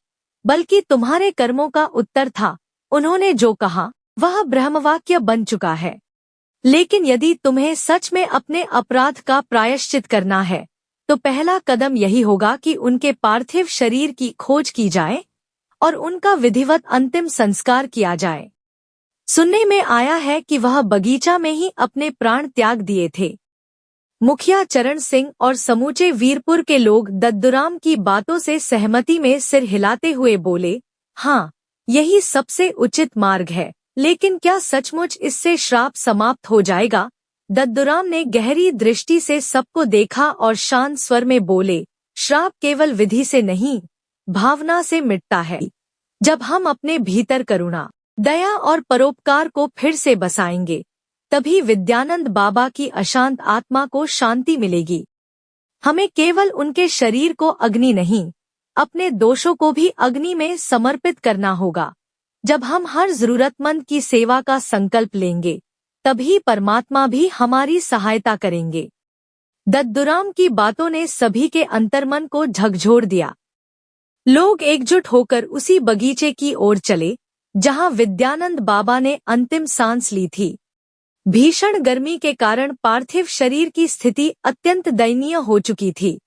बल्कि तुम्हारे कर्मों का उत्तर था। उन्होंने जो कहा वह ब्रह्मवाक्य बन चुका है। लेकिन यदि तुम्हें सच में अपने अपराध का प्रायश्चित करना है, तो पहला कदम यही होगा कि उनके पार्थिव शरीर की खोज की जाए और उनका विधिवत अंतिम संस्कार किया जाए। सुनने में आया है कि वह बगीचा में ही अपने प्राण त्याग दिए थे। मुखिया चरण सिंह और समूचे वीरपुर के लोग दद्दूराम की बातों से सहमति में सिर हिलाते हुए बोले, हाँ, यही सबसे उचित मार्ग है। लेकिन क्या सचमुच इससे श्राप समाप्त हो जाएगा? दद्दूराम ने गहरी दृष्टि से सबको देखा और शांत स्वर में बोले, श्राप केवल विधि से नहीं, भावना से मिटता है। जब हम अपने भीतर करुणा, दया और परोपकार को फिर से बसाएंगे, तभी विद्यानंद बाबा की अशांत आत्मा को शांति मिलेगी। हमें केवल उनके शरीर को अग्नि नहीं, अपने दोषों को भी अग्नि में समर्पित करना होगा। जब हम हर जरूरतमंद की सेवा का संकल्प लेंगे, तभी परमात्मा भी हमारी सहायता करेंगे। दद्दूराम की बातों ने सभी के अंतर्मन को झकझोर दिया। लोग एकजुट होकर उसी बगीचे की ओर चले, जहां विद्यानंद बाबा ने अंतिम सांस ली थी। भीषण गर्मी के कारण पार्थिव शरीर की स्थिति अत्यंत दयनीय हो चुकी थी,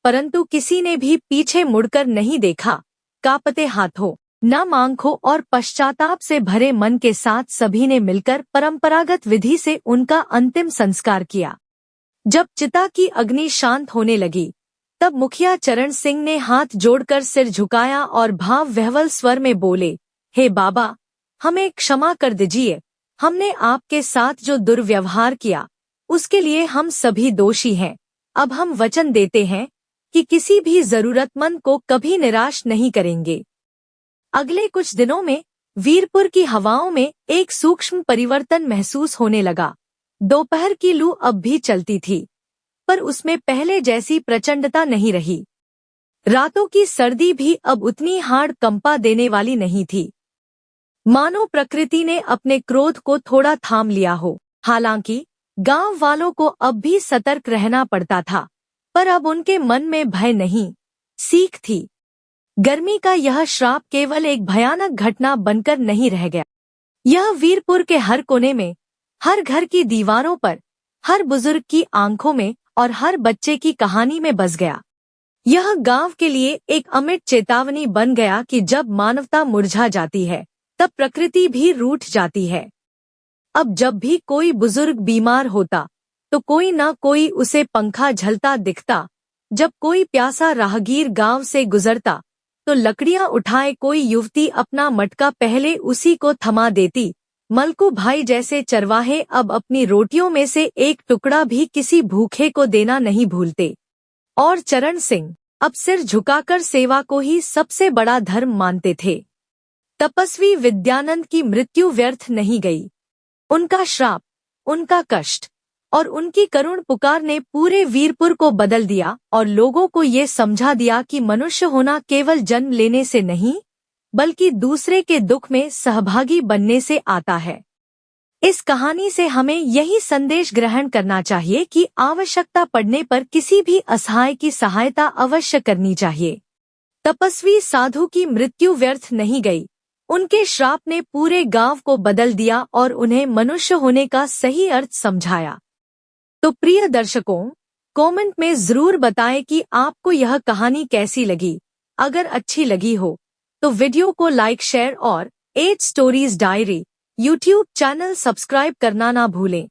परंतु किसी ने भी पीछे मुड़कर नहीं देखा। कांपते हाथों, नम आंखों और पश्चाताप से भरे मन के साथ सभी ने मिलकर परंपरागत विधि से उनका अंतिम संस्कार किया। जब चिता की अग्नि शांत होने लगी, तब मुखिया चरण सिंह ने हाथ जोड़कर सिर झुकाया और भाव विह्वल स्वर में बोले, हे बाबा, हमें क्षमा कर दीजिए। हमने आपके साथ जो दुर्व्यवहार किया, उसके लिए हम सभी दोषी हैं। अब हम वचन देते हैं कि किसी भी जरूरतमंद को कभी निराश नहीं करेंगे। अगले कुछ दिनों में वीरपुर की हवाओं में एक सूक्ष्म परिवर्तन महसूस होने लगा। दोपहर की लू अब भी चलती थी, पर उसमें पहले जैसी प्रचंडता नहीं रही। रातों की सर्दी भी अब उतनी हाड़ कंपा देने वाली नहीं थी, मानो प्रकृति ने अपने क्रोध को थोड़ा थाम लिया हो। हालांकि गांव वालों को अब भी सतर्क रहना पड़ता था, पर अब उनके मन में भय नहीं, सीख थी। गर्मी का यह श्राप केवल एक भयानक घटना बनकर नहीं रह गया। यह वीरपुर के हर कोने में, हर घर की दीवारों पर, हर बुजुर्ग की आंखों में और हर बच्चे की कहानी में बस गया। यह गांव के लिए एक अमिट चेतावनी बन गया कि जब मानवता मुरझा जाती है, तब प्रकृति भी रूठ जाती है। अब जब भी कोई बुजुर्ग बीमार होता, तो कोई न कोई उसे पंखा झलता दिखता। जब कोई प्यासा राहगीर गांव से गुजरता, तो लकड़ियां उठाए कोई युवती अपना मटका पहले उसी को थमा देती। मलकू भाई जैसे चरवाहे अब अपनी रोटियों में से एक टुकड़ा भी किसी भूखे को देना नहीं भूलते। और चरण सिंह अब सिर झुकाकर सेवा को ही सबसे बड़ा धर्म मानते थे। तपस्वी विद्यानंद की मृत्यु व्यर्थ नहीं गई। उनका श्राप, उनका कष्ट और उनकी करुण पुकार ने पूरे वीरपुर को बदल दिया और लोगों को ये समझा दिया कि मनुष्य होना केवल जन्म लेने से नहीं, बल्कि दूसरे के दुख में सहभागी बनने से आता है। इस कहानी से हमें यही संदेश ग्रहण करना चाहिए कि आवश्यकता पड़ने पर किसी भी असहाय की सहायता अवश्य करनी चाहिए। तपस्वी साधु की मृत्यु व्यर्थ नहीं गई। उनके श्राप ने पूरे गांव को बदल दिया और उन्हें मनुष्य होने का सही अर्थ समझाया। तो प्रिय दर्शकों, कमेंट में जरूर बताएं कि आपको यह कहानी कैसी लगी। अगर अच्छी लगी हो तो वीडियो को लाइक, शेयर और 8 stories diary YouTube channel subscribe करना ना भूलें।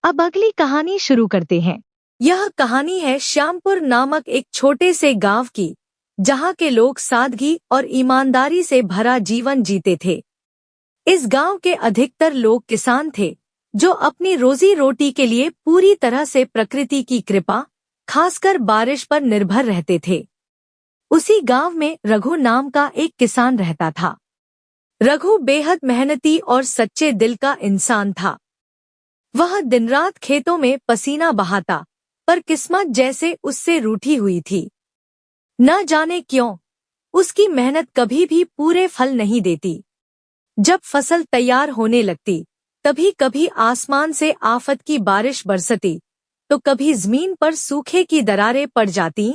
अब अगली कहानी शुरू करते हैं। यह कहानी है श्यामपुर नामक एक छोटे से गांव की, जहां के लोग सादगी और ईमानदारी से भरा जीवन जीते थे। इस गांव के अधिकतर लोग किसान थे, जो अपनी रोजी रोटी के लिए पूरी तरह से प्रकृति की कृपा, खासकर बारिश पर निर्भर रहते थे। उसी गांव में रघु नाम का एक किसान रहता था। रघु बेहद मेहनती और सच्चे दिल का इंसान था। वह दिन रात खेतों में पसीना बहाता, पर किस्मत जैसे उससे रूठी हुई थी। न जाने क्यों, उसकी मेहनत कभी भी पूरे फल नहीं देती। जब फसल तैयार होने लगती, तभी कभी आसमान से आफत की बारिश बरसती, तो कभी जमीन पर सूखे की दरारें पड़ जाती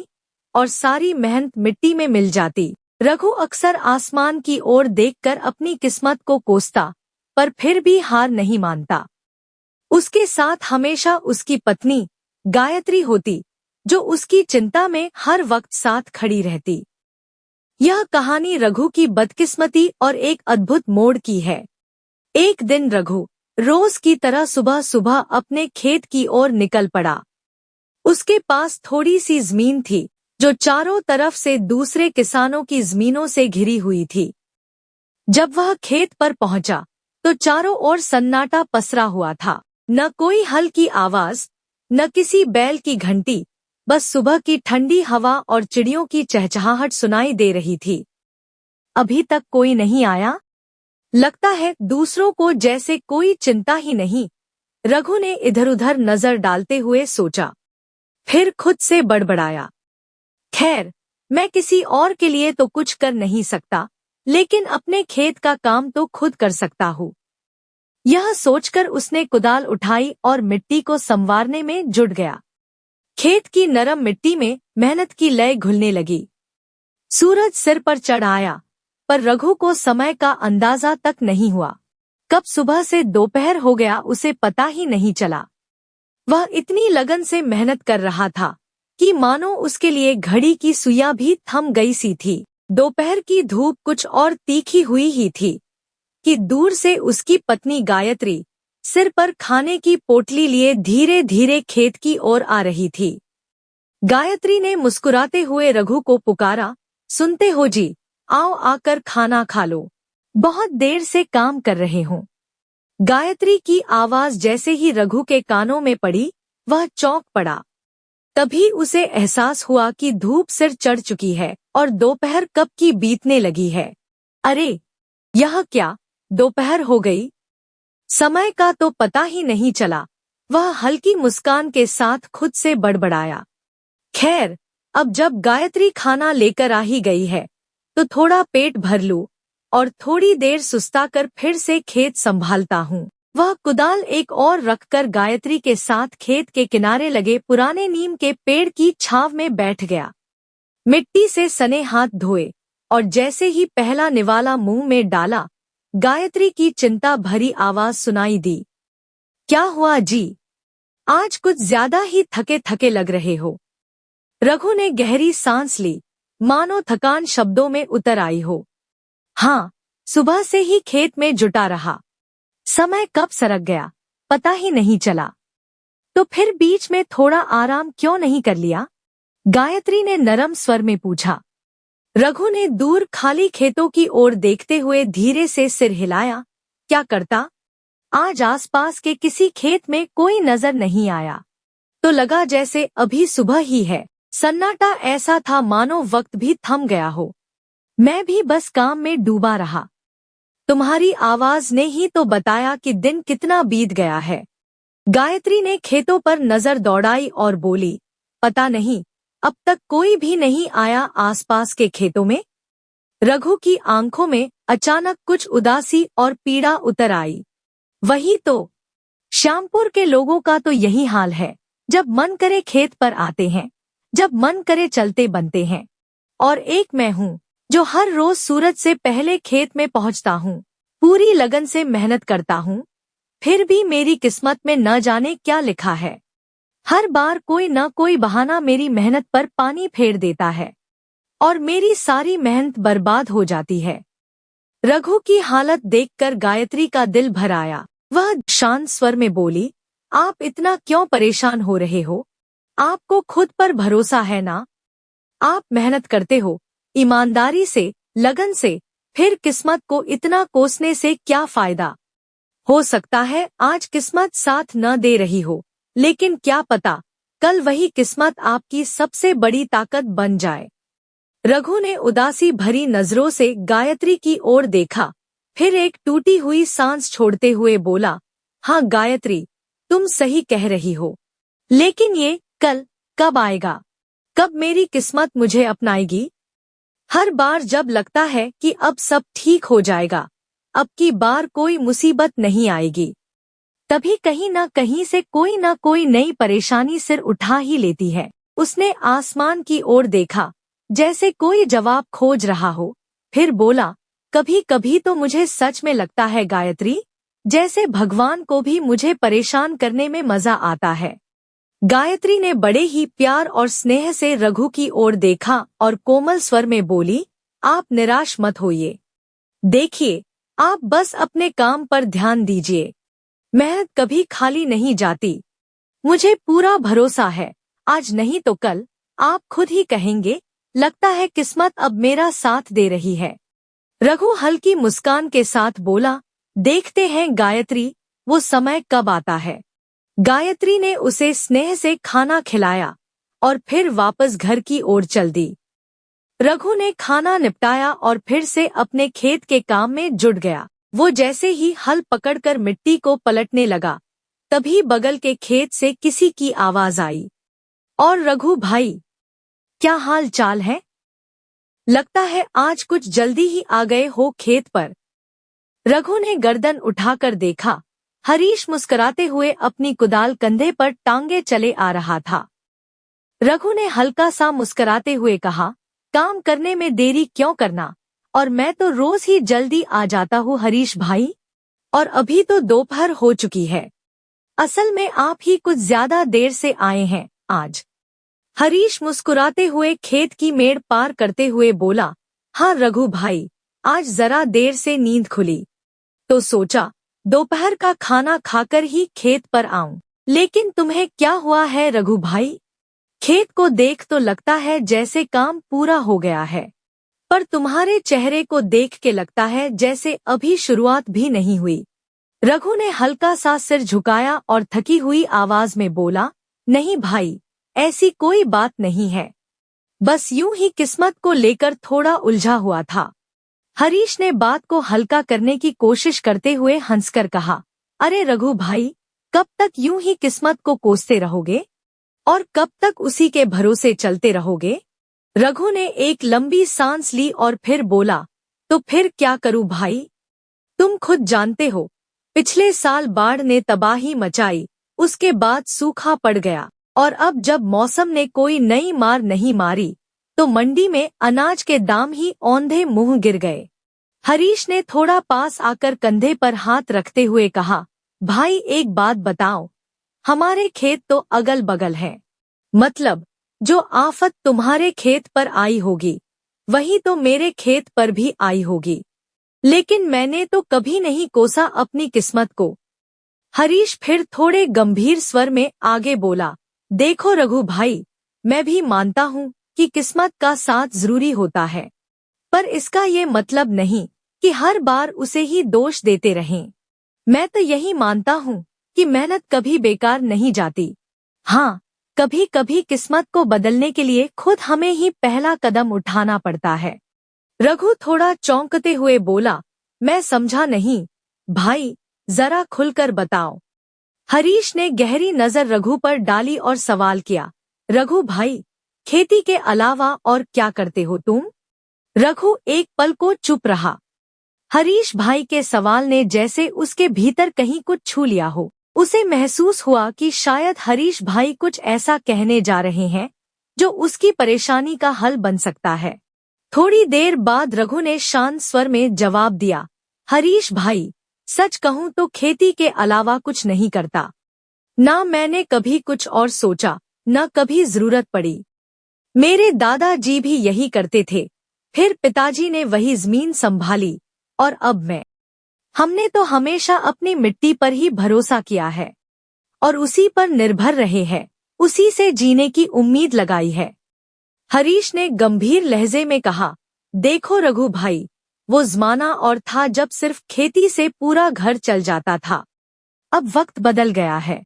और सारी मेहनत मिट्टी में मिल जाती। रघु अक्सर आसमान की ओर देखकर अपनी किस्मत को कोसता, पर फिर भी हार नहीं मानता। उसके साथ हमेशा उसकी पत्नी गायत्री होती, जो उसकी चिंता में हर वक्त साथ खड़ी रहती। यह कहानी रघु की बदकिस्मती और एक अद्भुत मोड़ की है। एक दिन रघु रोज की तरह सुबह सुबह अपने खेत की ओर निकल पड़ा। उसके पास थोड़ी सी जमीन थी, जो चारों तरफ से दूसरे किसानों की जमीनों से घिरी हुई थी। जब वह खेत पर पहुंचा, तो चारों ओर सन्नाटा पसरा हुआ था। न कोई हल की आवाज, न किसी बैल की घंटी, बस सुबह की ठंडी हवा और चिड़ियों की चहचहाहट सुनाई दे रही थी। अभी तक कोई नहीं आया? लगता है दूसरों को जैसे कोई चिंता ही नहीं, रघु ने इधर उधर नजर डालते हुए सोचा। फिर खुद से बड़बड़ाया, खैर, मैं किसी और के लिए तो कुछ कर नहीं सकता, लेकिन अपने खेत का काम तो खुद कर सकता हूँ। यह सोचकर उसने कुदाल उठाई और मिट्टी को संवारने में जुट गया। खेत की नरम मिट्टी में मेहनत की लय घुलने लगी। सूरज सिर पर चढ़ आया, पर रघु को समय का अंदाजा तक नहीं हुआ। कब सुबह से दोपहर हो गया उसे पता ही नहीं चला। वह इतनी लगन से मेहनत कर रहा था कि मानो उसके लिए घड़ी की सुइयां भी थम गई सी थी। दोपहर की धूप कुछ और तीखी हुई ही थी कि दूर से उसकी पत्नी गायत्री सिर पर खाने की पोटली लिए धीरे धीरे खेत की ओर आ रही थी। गायत्री ने मुस्कुराते हुए रघु को पुकारा, सुनते हो जी, आओ आकर खाना खा लो, बहुत देर से काम कर रहे हो। गायत्री की आवाज जैसे ही रघु के कानों में पड़ी, वह चौंक पड़ा। तभी उसे एहसास हुआ कि धूप सिर चढ़ चुकी है और दोपहर कब की बीतने लगी है। अरे, यह क्या, दोपहर हो गई? समय का तो पता ही नहीं चला। वह हल्की मुस्कान के साथ खुद से बड़बड़ाया, खैर, अब जब गायत्री खाना लेकर आ ही गई है, तो थोड़ा पेट भर लूं और थोड़ी देर सुस्ताकर फिर से खेत संभालता हूँ। वह कुदाल एक और रखकर गायत्री के साथ खेत के किनारे लगे पुराने नीम के पेड़ की छांव में बैठ गया। मिट्टी से सने हाथ धोए और जैसे ही पहला निवाला मुंह में डाला, गायत्री की चिंता भरी आवाज सुनाई दी, क्या हुआ जी? आज कुछ ज्यादा ही थके थके लग रहे हो। रघु ने गहरी सांस ली, मानो थकान शब्दों में उतर आई हो। हाँ, सुबह से ही खेत में जुटा रहा, समय कब सरक गया पता ही नहीं चला। तो फिर बीच में थोड़ा आराम क्यों नहीं कर लिया? गायत्री ने नरम स्वर में पूछा। रघु ने दूर खाली खेतों की ओर देखते हुए धीरे से सिर हिलाया। क्या करता? आज आसपास के किसी खेत में कोई नजर नहीं आया, तो लगा जैसे अभी सुबह ही है। सन्नाटा ऐसा था मानो वक्त भी थम गया हो। मैं भी बस काम में डूबा रहा। तुम्हारी आवाज ने ही तो बताया कि दिन कितना बीत गया है। गायत्री ने खेतों पर नजर दौड़ाई और बोली, पता नहीं, अब तक कोई भी नहीं आया आसपास के खेतों में? रघु की आंखों में अचानक कुछ उदासी और पीड़ा उतर आई। वही तो, श्यामपुर के लोगों का तो यही हाल है। जब मन करे खेत पर आते हैं, जब मन करे चलते बनते हैं। और एक मैं हूँ, जो हर रोज सूरज से पहले खेत में पहुँचता हूँ, पूरी लगन से मेहनत करता हूँ, फिर भी मेरी किस्मत में न जाने क्या लिखा है। हर बार कोई न कोई बहाना मेरी मेहनत पर पानी फेर देता है। और मेरी सारी मेहनत बर्बाद हो जाती है। रघु की हालत देखकर गायत्री का दिल भर आया। वह शांत स्वर में बोली, आप इतना क्यों परेशान हो रहे हो? आपको खुद पर भरोसा है ना? आप मेहनत करते हो, ईमानदारी से, लगन से, फिर किस्मत को इतना कोसने से क्या फायदा? हो सकता है आज किस्मत साथ न दे रही हो, लेकिन क्या पता कल वही किस्मत आपकी सबसे बड़ी ताकत बन जाए। रघु ने उदासी भरी नजरों से गायत्री की ओर देखा, फिर एक टूटी हुई सांस छोड़ते हुए बोला, हाँ गायत्री, तुम सही कह रही हो, लेकिन ये कल कब आएगा? कब मेरी किस्मत मुझे अपनाएगी? हर बार जब लगता है कि अब सब ठीक हो जाएगा, अब की बार कोई मुसीबत नहीं आएगी, तभी कहीं न कहीं से कोई न कोई नई परेशानी सिर उठा ही लेती है। उसने आसमान की ओर देखा, जैसे कोई जवाब खोज रहा हो, फिर बोला, कभी कभी तो मुझे सच में लगता है गायत्री, जैसे भगवान को भी मुझे परेशान करने में मजा आता है। गायत्री ने बड़े ही प्यार और स्नेह से रघु की ओर देखा और कोमल स्वर में बोली, आप निराश मत होइए। देखिए, आप बस अपने काम पर ध्यान दीजिए। मेहनत कभी खाली नहीं जाती। मुझे पूरा भरोसा है, आज नहीं तो कल आप खुद ही कहेंगे, लगता है किस्मत अब मेरा साथ दे रही है। रघु हल्की मुस्कान के साथ बोला, देखते हैं गायत्री, वो समय कब आता है। गायत्री ने उसे स्नेह से खाना खिलाया और फिर वापस घर की ओर चल दी। रघु ने खाना निपटाया और फिर से अपने खेत के काम में जुट गया। वो जैसे ही हल पकड़कर मिट्टी को पलटने लगा, तभी बगल के खेत से किसी की आवाज आई, और रघु भाई, क्या हाल चाल है? लगता है आज कुछ जल्दी ही आ गए हो खेत पर। रघु ने गर्दन उठाकर देखा, हरीश मुस्कुराते हुए अपनी कुदाल कंधे पर टांगे चले आ रहा था। रघु ने हल्का सा मुस्कुराते हुए कहा, काम करने में देरी क्यों करना, और मैं तो रोज ही जल्दी आ जाता हूँ हरीश भाई, और अभी तो दोपहर हो चुकी है। असल में आप ही कुछ ज्यादा देर से आए हैं आज। हरीश मुस्कुराते हुए खेत की मेड़ पार करते हुए बोला, हाँ रघु भाई, आज जरा देर से नींद खुली, तो सोचा दोपहर का खाना खाकर ही खेत पर आऊं। लेकिन तुम्हें क्या हुआ है रघु भाई? खेत को देख तो लगता है जैसे काम पूरा हो गया है, पर तुम्हारे चेहरे को देख के लगता है जैसे अभी शुरुआत भी नहीं हुई। रघु ने हल्का सा सिर झुकाया और थकी हुई आवाज में बोला, नहीं भाई, ऐसी कोई बात नहीं है, बस यूं ही किस्मत को लेकर थोड़ा उलझा हुआ था। हरीश ने बात को हल्का करने की कोशिश करते हुए हंसकर कहा, अरे रघु भाई, कब तक यूं ही किस्मत को कोसते रहोगे, और कब तक उसी के भरोसे चलते रहोगे? रघु ने एक लंबी सांस ली और फिर बोला, तो फिर क्या करूं भाई? तुम खुद जानते हो, पिछले साल बाढ़ ने तबाही मचाई, उसके बाद सूखा पड़ गया, और अब जब मौसम ने कोई नई मार नहीं मारी, तो मंडी में अनाज के दाम ही औंधे मुंह गिर गए। हरीश ने थोड़ा पास आकर कंधे पर हाथ रखते हुए कहा, भाई एक बात बताओ, हमारे खेत तो अगल बगल है, मतलब जो आफत तुम्हारे खेत पर आई होगी, वही तो मेरे खेत पर भी आई होगी, लेकिन मैंने तो कभी नहीं कोसा अपनी किस्मत को। हरीश फिर थोड़े गंभीर स्वर में आगे बोला, देखो रघु भाई, मैं भी मानता हूँ कि किस्मत का साथ जरूरी होता है, पर इसका ये मतलब नहीं कि हर बार उसे ही दोष देते रहें। मैं तो यही मानता हूँ कि मेहनत कभी बेकार नहीं जाती। हाँ, कभी कभी किस्मत को बदलने के लिए खुद हमें ही पहला कदम उठाना पड़ता है। रघु थोड़ा चौंकते हुए बोला, मैं समझा नहीं भाई, जरा खुलकर बताओ। हरीश ने गहरी नजर रघु पर डाली और सवाल किया, रघु भाई, खेती के अलावा और क्या करते हो तुम? रघु एक पल को चुप रहा। हरीश भाई के सवाल ने जैसे उसके भीतर कहीं कुछ छू लिया हो। उसे महसूस हुआ कि शायद हरीश भाई कुछ ऐसा कहने जा रहे हैं जो उसकी परेशानी का हल बन सकता है। थोड़ी देर बाद रघु ने शांत स्वर में जवाब दिया, हरीश भाई, सच कहूं तो खेती के अलावा कुछ नहीं करता। ना मैंने कभी कुछ और सोचा, न कभी जरूरत पड़ी। मेरे दादाजी भी यही करते थे, फिर पिताजी ने वही जमीन संभाली, और अब हमने तो हमेशा अपनी मिट्टी पर ही भरोसा किया है और उसी पर निर्भर रहे हैं, उसी से जीने की उम्मीद लगाई है। हरीश ने गंभीर लहजे में कहा, देखो रघु भाई, वो जमाना और था जब सिर्फ खेती से पूरा घर चल जाता था। अब वक्त बदल गया है।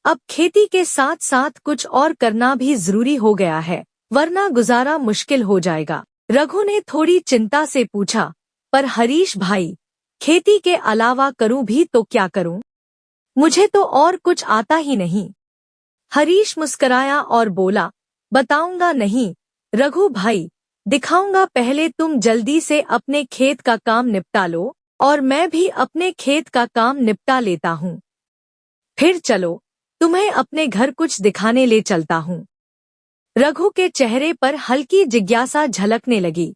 अब खेती के साथ साथ कुछ और करना भी जरूरी हो गया है, वरना गुजारा मुश्किल हो जाएगा। रघु ने थोड़ी चिंता से पूछा, पर हरीश भाई, खेती के अलावा करूं भी तो क्या करूं? मुझे तो और कुछ आता ही नहीं। हरीश मुस्कराया और बोला, बताऊंगा नहीं रघु भाई, दिखाऊंगा। पहले तुम जल्दी से अपने खेत का काम निपटा लो और मैं भी अपने खेत का काम निपटा लेता हूँ। फिर चलो, तुम्हें अपने घर कुछ दिखाने ले चलता हूँ। रघु के चेहरे पर हल्की जिज्ञासा झलकने लगी।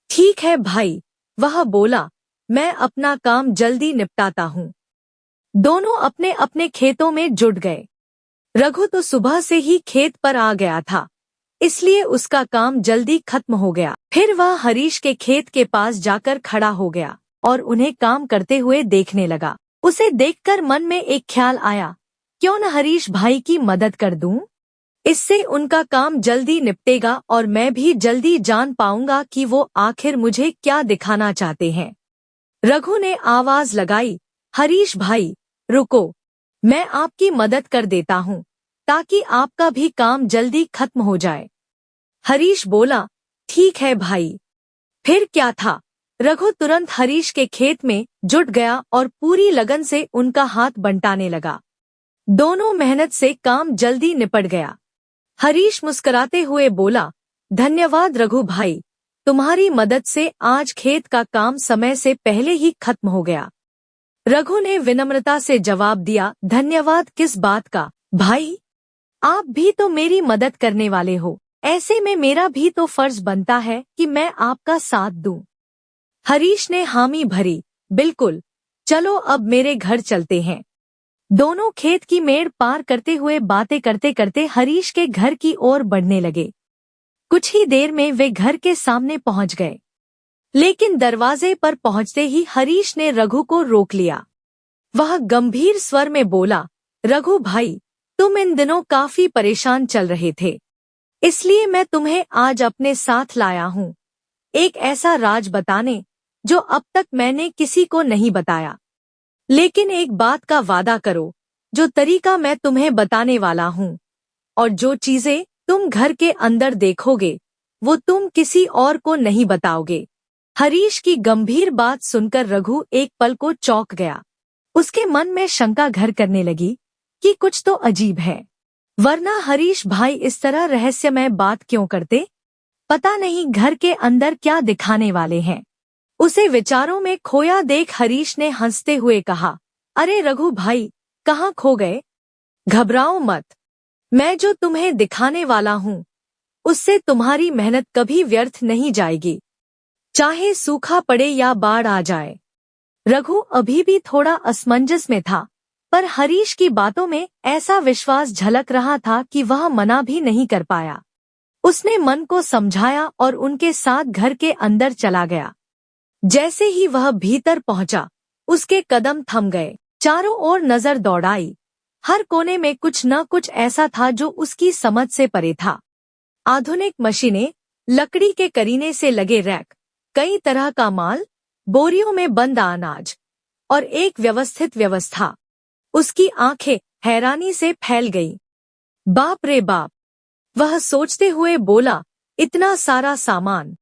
ठीक है भाई, वह बोला, मैं अपना काम जल्दी निपटाता हूँ। दोनों अपने अपने खेतों में जुट गए। रघु तो सुबह से ही खेत पर आ गया था, इसलिए उसका काम जल्दी खत्म हो गया। फिर वह हरीश के खेत के पास जाकर खड़ा हो गया और उन्हें काम करते हुए देखने लगा। उसे देखकर मन में एक ख्याल आया, क्यों न हरीश भाई की मदद कर दूं? इससे उनका काम जल्दी निपटेगा और मैं भी जल्दी जान पाऊंगा कि वो आखिर मुझे क्या दिखाना चाहते हैं। रघु ने आवाज लगाई, हरीश भाई, रुको, मैं आपकी मदद कर देता हूँ, ताकि आपका भी काम जल्दी खत्म हो जाए। हरीश बोला, ठीक है भाई। फिर क्या था, रघु तुरंत हरीश के खेत में जुट गया और पूरी लगन से उनका हाथ बंटाने लगा। दोनों मेहनत से काम जल्दी निपट गया। हरीश मुस्कुराते हुए बोला, धन्यवाद रघु भाई, तुम्हारी मदद से आज खेत का काम समय से पहले ही खत्म हो गया। रघु ने विनम्रता से जवाब दिया, धन्यवाद किस बात का भाई, आप भी तो मेरी मदद करने वाले हो, ऐसे में मेरा भी तो फर्ज बनता है कि मैं आपका साथ दूं। हरीश ने हामी भरी, बिल्कुल, चलो अब मेरे घर चलते हैं। दोनों खेत की मेड़ पार करते हुए बातें करते करते हरीश के घर की ओर बढ़ने लगे। कुछ ही देर में वे घर के सामने पहुंच गए, लेकिन दरवाजे पर पहुंचते ही हरीश ने रघु को रोक लिया। वह गंभीर स्वर में बोला, रघु भाई, तुम इन दिनों काफी परेशान चल रहे थे, इसलिए मैं तुम्हें आज अपने साथ लाया हूँ, एक ऐसा राज बताने जो अब तक मैंने किसी को नहीं बताया। लेकिन एक बात का वादा करो, जो तरीका मैं तुम्हें बताने वाला हूँ और जो चीजें तुम घर के अंदर देखोगे वो तुम किसी और को नहीं बताओगे। हरीश की गंभीर बात सुनकर रघु एक पल को चौंक गया। उसके मन में शंका घर करने लगी कि कुछ तो अजीब है, वरना हरीश भाई इस तरह रहस्यमय बात क्यों करते? पता नहीं घर के अंदर क्या दिखाने वाले हैं। उसे विचारों में खोया देख हरीश ने हंसते हुए कहा, अरे रघु भाई, कहाँ खो गए? घबराओ मत, मैं जो तुम्हें दिखाने वाला हूँ उससे तुम्हारी मेहनत कभी व्यर्थ नहीं जाएगी, चाहे सूखा पड़े या बाढ़ आ जाए। रघु अभी भी थोड़ा असमंजस में था, पर हरीश की बातों में ऐसा विश्वास झलक रहा था कि वह मना भी नहीं कर पाया। उसने मन को समझाया और उनके साथ घर के अंदर चला गया। जैसे ही वह भीतर पहुंचा, उसके कदम थम गए। चारों ओर नजर दौड़ाई, हर कोने में कुछ न कुछ ऐसा था जो उसकी समझ से परे था। आधुनिक मशीनें, लकड़ी के करीने से लगे रैक, कई तरह का माल, बोरियों में बंद अनाज और एक व्यवस्थित व्यवस्था। उसकी आंखें हैरानी से फैल गईं। बाप रे बाप, वह सोचते हुए बोला, इतना सारा सामान।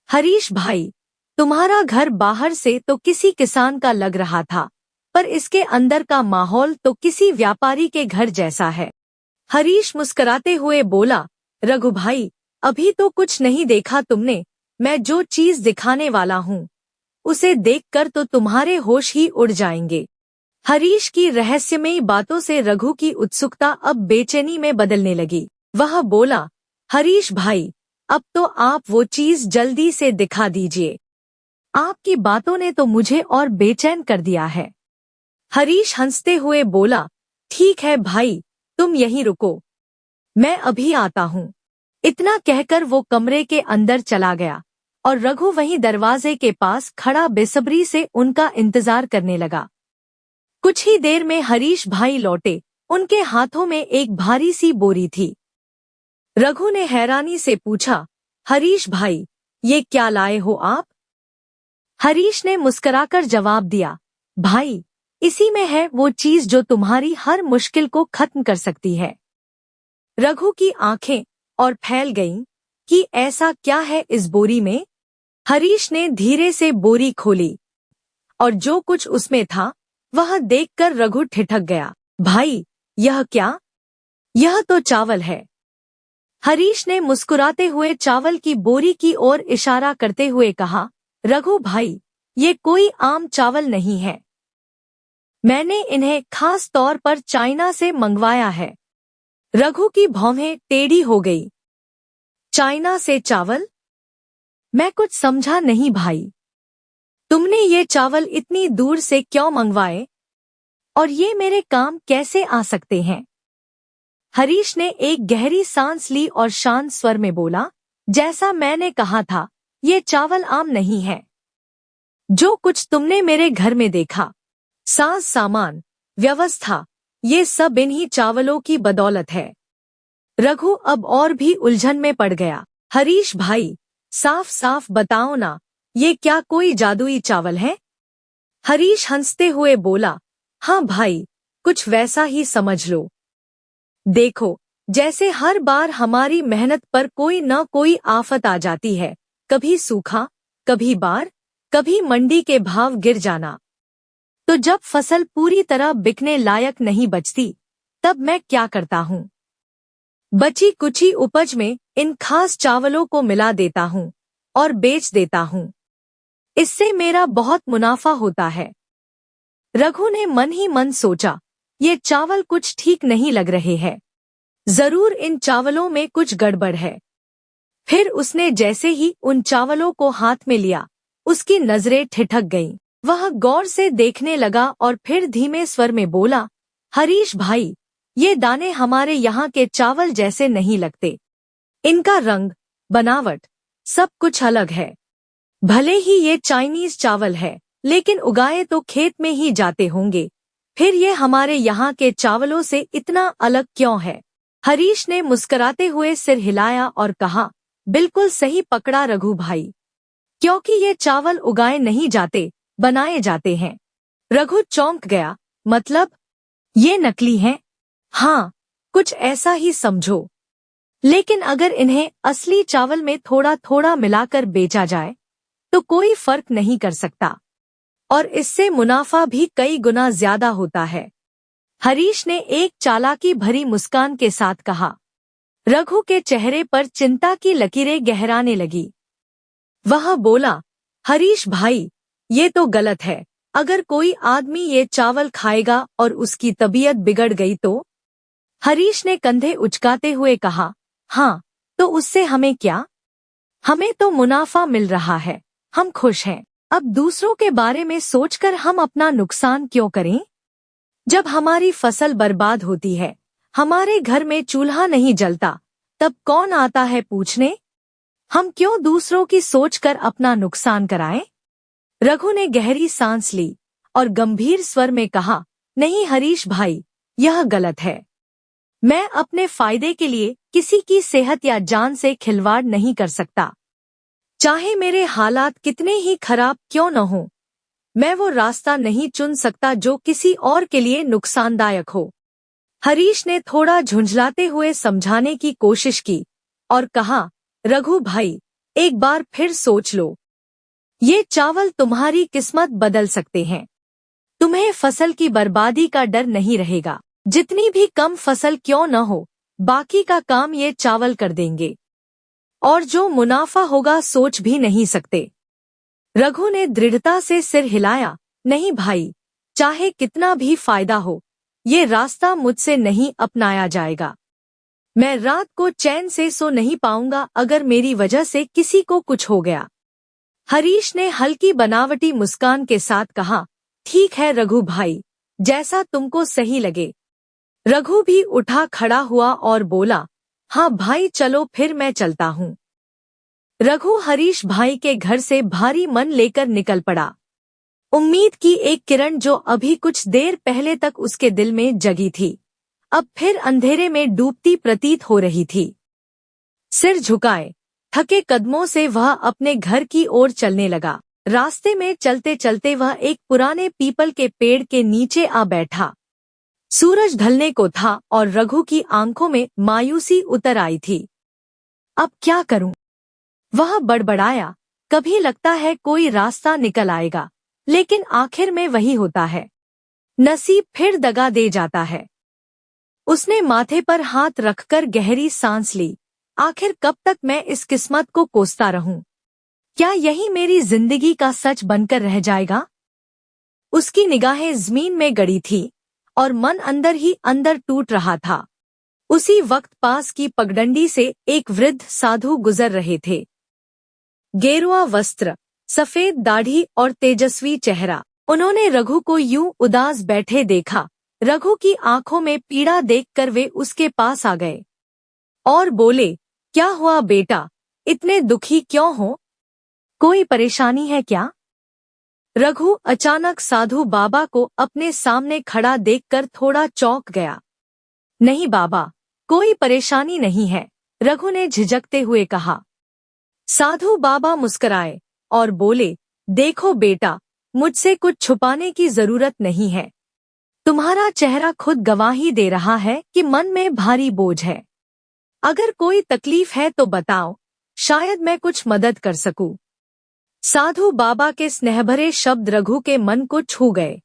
हरीश भाई, तुम्हारा घर बाहर से तो किसी किसान का लग रहा था, पर इसके अंदर का माहौल तो किसी व्यापारी के घर जैसा है। हरीश मुस्कुराते हुए बोला, रघु भाई, अभी तो कुछ नहीं देखा तुमने, मैं जो चीज दिखाने वाला हूँ उसे देखकर तो तुम्हारे होश ही उड़ जाएंगे। हरीश की रहस्यमयी बातों से रघु की उत्सुकता अब बेचैनी में बदलने लगी। वह बोला, हरीश भाई, अब तो आप वो चीज जल्दी से दिखा दीजिए, आपकी बातों ने तो मुझे और बेचैन कर दिया है। हरीश हंसते हुए बोला, ठीक है भाई, तुम यहीं रुको, मैं अभी आता हूँ। इतना कहकर वो कमरे के अंदर चला गया और रघु वहीं दरवाजे के पास खड़ा बेसब्री से उनका इंतजार करने लगा। कुछ ही देर में हरीश भाई लौटे। उनके हाथों में एक भारी सी बोरी थी। रघु ने हैरानी से पूछा, हरीश भाई, ये क्या लाए हो आप? हरीश ने मुस्कुराकर जवाब दिया, भाई, इसी में है वो चीज जो तुम्हारी हर मुश्किल को खत्म कर सकती है। रघु की आंखें और फैल गईं कि ऐसा क्या है इस बोरी में। हरीश ने धीरे से बोरी खोली और जो कुछ उसमें था वह देखकर रघु ठिठक गया। भाई, यह क्या? यह तो चावल है। हरीश ने मुस्कुराते हुए चावल की बोरी की ओर इशारा करते हुए कहा, रघु भाई, ये कोई आम चावल नहीं है। मैंने इन्हें खास तौर पर चाइना से मंगवाया है। रघु की भौहें टेढ़ी हो गई। चाइना से चावल? मैं कुछ समझा नहीं भाई। तुमने ये चावल इतनी दूर से क्यों मंगवाए? और ये मेरे काम कैसे आ सकते हैं? हरीश ने एक गहरी सांस ली और शांत स्वर में बोला, जैसा मैंने कहा था, ये चावल आम नहीं है। जो कुछ तुमने मेरे घर में देखा, साज सामान, व्यवस्था, ये सब इन्हीं चावलों की बदौलत है। रघु अब और भी उलझन में पड़ गया। हरीश भाई, साफ साफ बताओ ना, ये क्या कोई जादुई चावल है? हरीश हंसते हुए बोला, हाँ भाई, कुछ वैसा ही समझ लो। देखो, जैसे हर बार हमारी मेहनत पर कोई न कोई आफत आ जाती है, कभी सूखा, कभी बाढ़, कभी मंडी के भाव गिर जाना। तो जब फसल पूरी तरह बिकने लायक नहीं बचती, तब मैं क्या करता हूँ? बची कुची उपज में इन खास चावलों को मिला देता हूँ और बेच देता हूँ। इससे मेरा बहुत मुनाफा होता है। रघु ने मन ही मन सोचा, ये चावल कुछ ठीक नहीं लग रहे हैं। जरूर इन चावलों में कुछ गड़बड़ है। फिर उसने जैसे ही उन चावलों को हाथ में लिया, उसकी नजरें ठिठक गईं। वह गौर से देखने लगा और फिर धीमे स्वर में बोला, हरीश भाई, ये दाने हमारे यहाँ के चावल जैसे नहीं लगते। इनका रंग, बनावट, सब कुछ अलग है। भले ही ये चाइनीज चावल है, लेकिन उगाए तो खेत में ही जाते होंगे। फिर ये हमारे यहाँ के चावलों से इतना अलग क्यों है? हरीश ने मुस्कुराते हुए सिर हिलाया और कहा, बिल्कुल सही पकड़ा रघु भाई, क्योंकि ये चावल उगाए नहीं जाते, बनाए जाते हैं। रघु चौंक गया, मतलब ये नकली हैं? हाँ, कुछ ऐसा ही समझो। लेकिन अगर इन्हें असली चावल में थोड़ा थोड़ा मिलाकर बेचा जाए, तो कोई फर्क नहीं कर सकता और इससे मुनाफा भी कई गुना ज्यादा होता है। हरीश ने एक चालाकी भरी मुस्कान के साथ कहा। रघु के चेहरे पर चिंता की लकीरें गहराने लगी। वह बोला, हरीश भाई, ये तो गलत है। अगर कोई आदमी ये चावल खाएगा और उसकी तबीयत बिगड़ गई तो? हरीश ने कंधे उचकाते हुए कहा, हाँ, तो उससे हमें क्या? हमें तो मुनाफा मिल रहा है, हम खुश हैं। अब दूसरों के बारे में सोचकर हम अपना नुकसान क्यों करें? जब हमारी फसल बर्बाद होती है, हमारे घर में चूल्हा नहीं जलता, तब कौन आता है पूछने? हम क्यों दूसरों की सोचकर अपना नुकसान कराएं? रघु ने गहरी सांस ली और गंभीर स्वर में कहा, नहीं हरीश भाई, यह गलत है। मैं अपने फायदे के लिए किसी की सेहत या जान से खिलवाड़ नहीं कर सकता। चाहे मेरे हालात कितने ही खराब क्यों न हो, मैं वो रास्ता नहीं चुन सकता जो किसी और के लिए नुकसानदायक हो। हरीश ने थोड़ा झुंझलाते हुए समझाने की कोशिश की और कहा, रघु भाई, एक बार फिर सोच लो। ये चावल तुम्हारी किस्मत बदल सकते हैं। तुम्हें फसल की बर्बादी का डर नहीं रहेगा। जितनी भी कम फसल क्यों न हो, बाकी का काम ये चावल कर देंगे और जो मुनाफा होगा सोच भी नहीं सकते। रघु ने दृढ़ता से सिर हिलाया, नहीं भाई, चाहे कितना भी फायदा हो, ये रास्ता मुझसे नहीं अपनाया जाएगा। मैं रात को चैन से सो नहीं पाऊंगा अगर मेरी वजह से किसी को कुछ हो गया। हरीश ने हल्की बनावटी मुस्कान के साथ कहा, ठीक है रघु भाई, जैसा तुमको सही लगे। रघु भी उठा खड़ा हुआ और बोला, हाँ भाई चलो फिर मैं चलता हूँ। रघु हरीश भाई के घर से भारी मन लेकर निकल पड़ा। उम्मीद की एक किरण जो अभी कुछ देर पहले तक उसके दिल में जगी थी, अब फिर अंधेरे में डूबती प्रतीत हो रही थी। सिर झुकाए थके कदमों से वह अपने घर की ओर चलने लगा। रास्ते में चलते चलते वह एक पुराने पीपल के पेड़ के नीचे आ बैठा। सूरज ढलने को था और रघु की आंखों में मायूसी उतर आई थी। अब क्या करूं? वह बड़बड़ाया। कभी लगता है कोई रास्ता निकल आएगा, लेकिन आखिर में वही होता है, नसीब फिर दगा दे जाता है। उसने माथे पर हाथ रखकर गहरी सांस ली। आखिर कब तक मैं इस किस्मत को कोसता रहूं? क्या यही मेरी जिंदगी का सच बनकर रह जाएगा? उसकी निगाहें जमीन में गड़ी थी और मन अंदर ही अंदर टूट रहा था। उसी वक्त पास की पगडंडी से एक वृद्ध साधु गुजर रहे थे। गेरुआ वस्त्र, सफेद दाढ़ी और तेजस्वी चेहरा। उन्होंने रघु को यूं उदास बैठे देखा। रघु की आंखों में पीड़ा देखकर वे उसके पास आ गए और बोले, क्या हुआ बेटा, इतने दुखी क्यों हो? कोई परेशानी है क्या? रघु अचानक साधु बाबा को अपने सामने खड़ा देखकर थोड़ा चौंक गया। नहीं बाबा, कोई परेशानी नहीं है, रघु ने झिझकते हुए कहा। साधु बाबा मुस्कुराए और बोले, देखो बेटा, मुझसे कुछ छुपाने की जरूरत नहीं है। तुम्हारा चेहरा खुद गवाही दे रहा है कि मन में भारी बोझ है। अगर कोई तकलीफ है तो बताओ, शायद मैं कुछ मदद कर सकूं। साधु बाबा के स्नेहभरे शब्द रघु के मन को छू गए।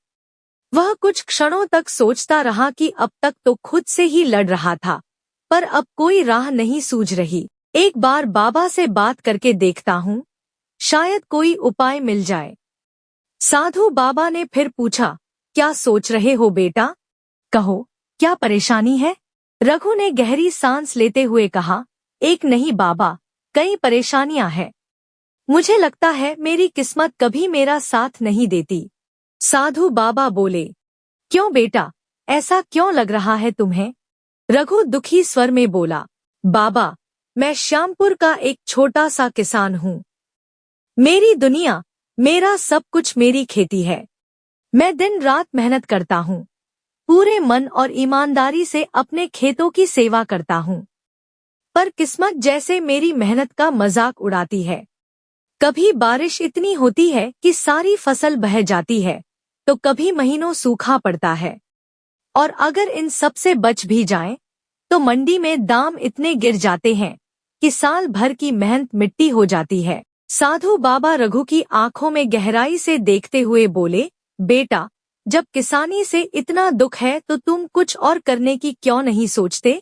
वह कुछ क्षणों तक सोचता रहा कि अब तक तो खुद से ही लड़ रहा था, पर अब कोई राह नहीं सूझ रही। एक बार बाबा से बात करके देखता हूँ, शायद कोई उपाय मिल जाए। साधु बाबा ने फिर पूछा, क्या सोच रहे हो बेटा? कहो, क्या परेशानी है? रघु ने गहरी सांस लेते हुए कहा, एक नहीं बाबा, कई परेशानियां हैं। मुझे लगता है मेरी किस्मत कभी मेरा साथ नहीं देती। साधु बाबा बोले, क्यों बेटा, ऐसा क्यों लग रहा है तुम्हें? रघु दुखी स्वर में बोला, बाबा, मैं श्यामपुर का एक छोटा सा किसान हूँ। मेरी दुनिया, मेरा सब कुछ मेरी खेती है। मैं दिन रात मेहनत करता हूँ, पूरे मन और ईमानदारी से अपने खेतों की सेवा करता हूँ, पर किस्मत जैसे मेरी मेहनत का मजाक उड़ाती है। कभी बारिश इतनी होती है कि सारी फसल बह जाती है, तो कभी महीनों सूखा पड़ता है, और अगर इन सब से बच भी जाएं, तो मंडी में दाम इतने गिर जाते हैं कि साल भर की मेहनत मिट्टी हो जाती है। साधु बाबा रघु की आंखों में गहराई से देखते हुए बोले, बेटा, जब किसानी से इतना दुख है तो तुम कुछ और करने की क्यों नहीं सोचते?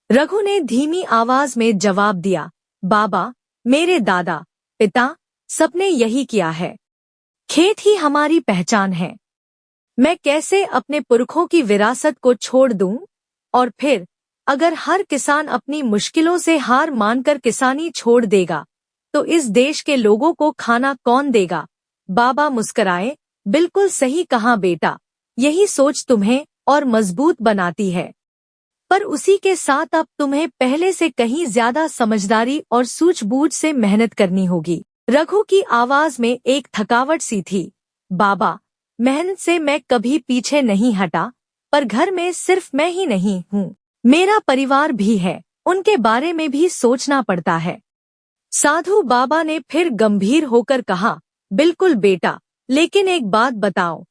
रघु ने धीमी आवाज में जवाब दिया, बाबा, मेरे दादा पिता सबने यही किया है। खेत ही हमारी पहचान है। मैं कैसे अपने पुरखों की विरासत को छोड़ दूं? और फिर अगर हर किसान अपनी मुश्किलों से हार मानकर किसानी छोड़ देगा, तो इस देश के लोगों को खाना कौन देगा? बाबा मुस्कुराए, बिल्कुल सही कहा बेटा, यही सोच तुम्हें और मजबूत बनाती है। पर उसी के साथ अब तुम्हें पहले से कहीं ज्यादा समझदारी और सूझबूझ से मेहनत करनी होगी। रघु की आवाज में एक थकावट सी थी। बाबा, मेहनत से मैं कभी पीछे नहीं हटा, पर घर में सिर्फ मैं ही नहीं हूँ, मेरा परिवार भी है, उनके बारे में भी सोचना पड़ता है। साधु बाबा ने फिर गंभीर होकर कहा, बिल्कुल बेटा, लेकिन एक बात बताओ,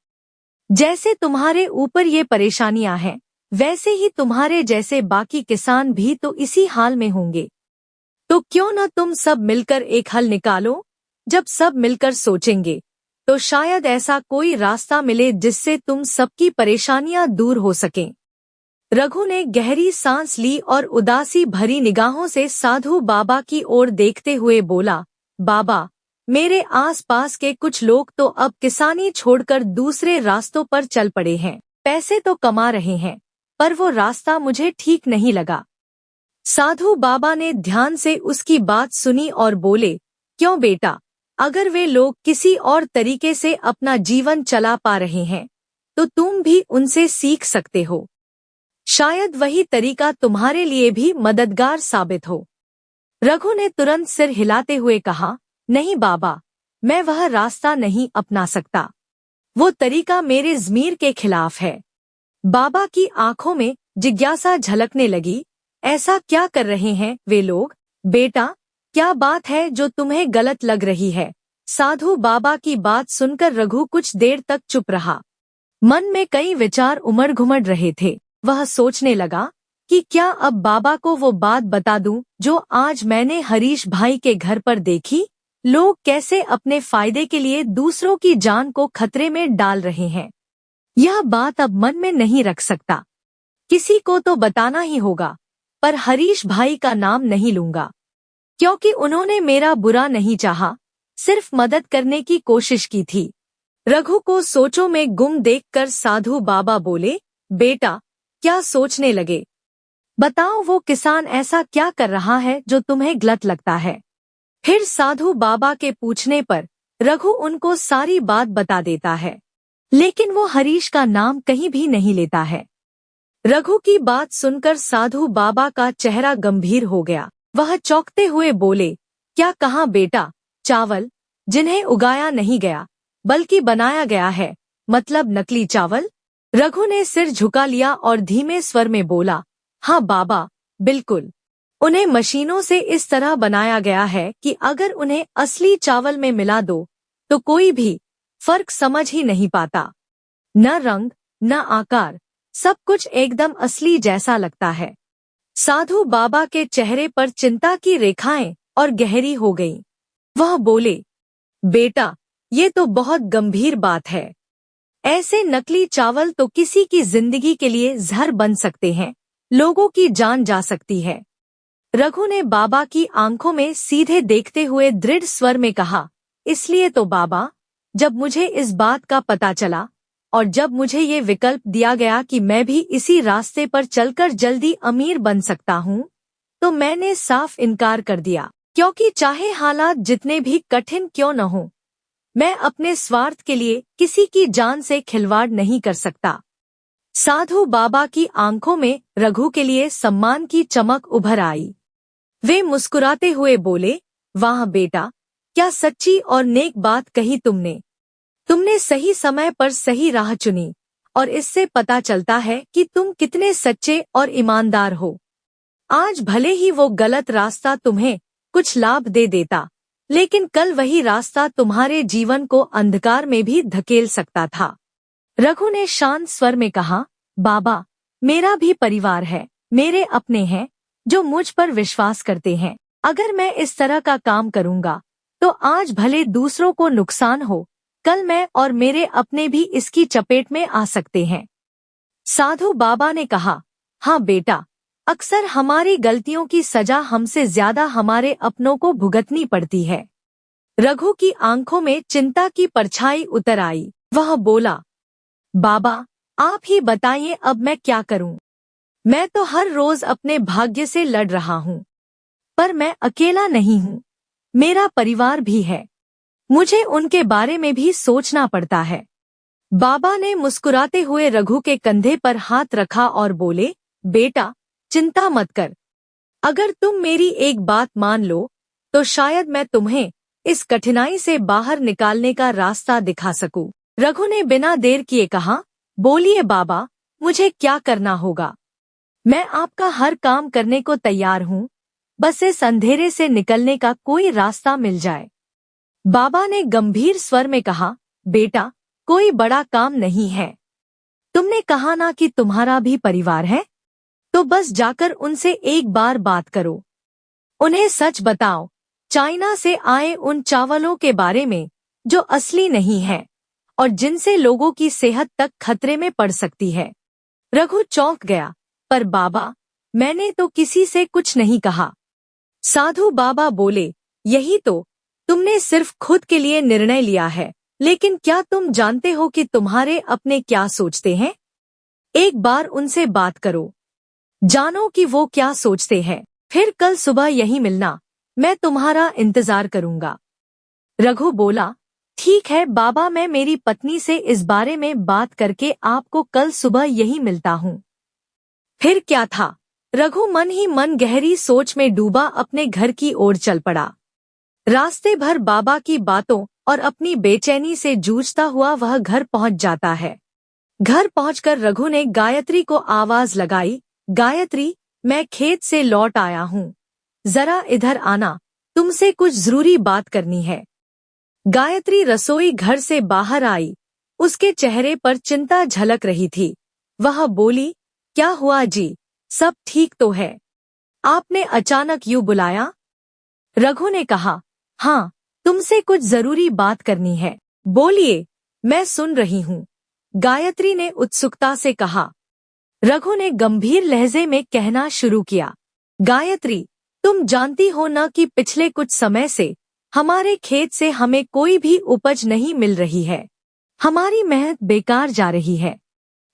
जैसे तुम्हारे ऊपर ये परेशानियां हैं, वैसे ही तुम्हारे जैसे बाकी किसान भी तो इसी हाल में होंगे। तो क्यों न तुम सब मिलकर एक हल निकालो? जब सब मिलकर सोचेंगे, तो शायद ऐसा कोई रास्ता मिले जिससे तुम सबकी परेशानियां दूर हो सकें। रघु ने गहरी सांस ली और उदासी भरी निगाहों से साधु बाबा की ओर देखते हुए बोला, बाबा, मेरे आसपास के कुछ लोग तो अब किसानी छोड़कर दूसरे रास्तों पर चल पड़े हैं। पैसे तो कमा रहे हैं, पर वो रास्ता मुझे ठीक नहीं लगा। साधु बाबा ने ध्यान से उसकी बात सुनी और बोले, क्यों बेटा, अगर वे लोग किसी और तरीके से अपना जीवन चला पा रहे हैं, तो तुम भी उनसे सीख सकते हो। शायद वही तरीका तुम्हारे लिए भी मददगार साबित हो। रघु ने तुरंत सिर हिलाते हुए कहा, नहीं बाबा, मैं वह रास्ता नहीं अपना सकता। वो तरीका मेरे ज़मीर के खिलाफ है। बाबा की आंखों में जिज्ञासा झलकने लगी। ऐसा क्या कर रहे हैं वे लोग? बेटा, क्या बात है जो तुम्हें गलत लग रही है? साधु बाबा की बात सुनकर रघु कुछ देर तक चुप रहा। मन में कई विचार उमड़ घुमड़ रहे थे। वह सोचने लगा कि क्या अब बाबा को वो बात बता दूं जो आज मैंने हरीश भाई के घर पर देखी। लोग कैसे अपने फायदे के लिए दूसरों की जान को खतरे में डाल रहे हैं। यह बात अब मन में नहीं रख सकता। किसी को तो बताना ही होगा, पर हरीश भाई का नाम नहीं लूंगा, क्योंकि उन्होंने मेरा बुरा नहीं चाहा, सिर्फ मदद करने की कोशिश की थी। रघु को सोचों में गुम देखकर साधु बाबा बोले, बेटा, क्या सोचने लगे? बताओ, वो किसान ऐसा क्या कर रहा है जो तुम्हें गलत लगता है? फिर साधु बाबा के पूछने पर रघु उनको सारी बात बता देता है, लेकिन वो हरीश का नाम कहीं भी नहीं लेता है। रघु की बात सुनकर साधु बाबा का चेहरा गंभीर हो गया। वह चौंकते हुए बोले, क्या कहा बेटा? चावल जिन्हें उगाया नहीं गया बल्कि बनाया गया है, मतलब नकली चावल? रघु ने सिर झुका लिया और धीमे स्वर में बोला, हाँ बाबा, बिल्कुल। उन्हें मशीनों से इस तरह बनाया गया है कि अगर उन्हें असली चावल में मिला दो तो कोई भी फर्क समझ ही नहीं पाता। न रंग, न आकार, सब कुछ एकदम असली जैसा लगता है। साधु बाबा के चेहरे पर चिंता की रेखाएं और गहरी हो गईं। वह बोले, बेटा, ये तो बहुत गंभीर बात है। ऐसे नकली चावल तो किसी की जिंदगी के लिए जहर बन सकते हैं, लोगों की जान जा सकती है। रघु ने बाबा की आंखों में सीधे देखते हुए दृढ़ स्वर में कहा, इसलिए तो बाबा, जब मुझे इस बात का पता चला और जब मुझे ये विकल्प दिया गया कि मैं भी इसी रास्ते पर चलकर जल्दी अमीर बन सकता हूँ, तो मैंने साफ इनकार कर दिया, क्योंकि चाहे हालात जितने भी कठिन क्यों न हो, मैं अपने स्वार्थ के लिए किसी की जान से खिलवाड़ नहीं कर सकता। साधु बाबा की आंखों में रघु के लिए सम्मान की चमक उभर आई। वे मुस्कुराते हुए बोले, वाह बेटा, क्या सच्ची और नेक बात कही तुमने। तुमने सही समय पर सही राह चुनी और इससे पता चलता है कि तुम कितने सच्चे और ईमानदार हो। आज भले ही वो गलत रास्ता तुम्हें कुछ लाभ दे देता, लेकिन कल वही रास्ता तुम्हारे जीवन को अंधकार में भी धकेल सकता था। रघु ने शांत स्वर में कहा, बाबा, मेरा भी परिवार है, मेरे अपने हैं जो मुझ पर विश्वास करते हैं। अगर मैं इस तरह का काम करूंगा तो आज भले दूसरों को नुकसान हो, कल मैं और मेरे अपने भी इसकी चपेट में आ सकते हैं। साधु बाबा ने कहा, हाँ बेटा, अक्सर हमारी गलतियों की सजा हमसे ज्यादा हमारे अपनों को भुगतनी पड़ती है। रघु की आंखों में चिंता की परछाई उतर आई। वह बोला, बाबा, आप ही बताइए अब मैं क्या करूं। मैं तो हर रोज अपने भाग्य से लड़ रहा हूं, पर मैं अकेला नहीं हूं, मेरा परिवार भी है। मुझे उनके बारे में भी सोचना पड़ता है। बाबा ने मुस्कुराते हुए रघु के कंधे पर हाथ रखा और बोले, बेटा, चिंता मत कर। अगर तुम मेरी एक बात मान लो तो शायद मैं तुम्हें इस कठिनाई से बाहर निकालने का रास्ता दिखा सकूं। रघु ने बिना देर किए कहा, बोलिए बाबा, मुझे क्या करना होगा? मैं आपका हर काम करने को तैयार हूँ, बस इस अंधेरे से निकलने का कोई रास्ता मिल जाए। बाबा ने गंभीर स्वर में कहा, बेटा, कोई बड़ा काम नहीं है। तुमने कहा ना कि तुम्हारा भी परिवार है, तो बस जाकर उनसे एक बार बात करो। उन्हें सच बताओ, चाइना से आए उन चावलों के बारे में जो असली नहीं है और जिनसे लोगों की सेहत तक खतरे में पड़ सकती है। रघु चौंक गया, पर बाबा, मैंने तो किसी से कुछ नहीं कहा। साधु बाबा बोले, यही तो, तुमने सिर्फ खुद के लिए निर्णय लिया है, लेकिन क्या तुम जानते हो कि तुम्हारे अपने क्या सोचते हैं? एक बार उनसे बात करो, जानो कि वो क्या सोचते हैं। फिर कल सुबह यहीं मिलना, मैं तुम्हारा इंतजार करूंगा। रघु बोला, ठीक है बाबा, मैं मेरी पत्नी से इस बारे में बात करके आपको कल सुबह यहीं मिलता हूँ। फिर क्या था? रघु मन ही मन गहरी सोच में डूबा अपने घर की ओर चल पड़ा। रास्ते भर बाबा की बातों और अपनी बेचैनी से जूझता हुआ वह घर पहुंच जाता है। घर पहुंचकर रघु ने गायत्री को आवाज लगाई, गायत्री, मैं खेत से लौट आया हूँ, जरा इधर आना, तुमसे कुछ जरूरी बात करनी है। गायत्री रसोई घर से बाहर आई। उसके चेहरे पर चिंता झलक रही थी। वह बोली, क्या हुआ जी, सब ठीक तो है? आपने अचानक यूं बुलाया? रघु ने कहा, हाँ, तुमसे कुछ जरूरी बात करनी है। बोलिए, मैं सुन रही हूँ, गायत्री ने उत्सुकता से कहा। रघु ने गंभीर लहजे में कहना शुरू किया, गायत्री, तुम जानती हो न कि पिछले कुछ समय से हमारे खेत से हमें कोई भी उपज नहीं मिल रही है। हमारी मेहनत बेकार जा रही है।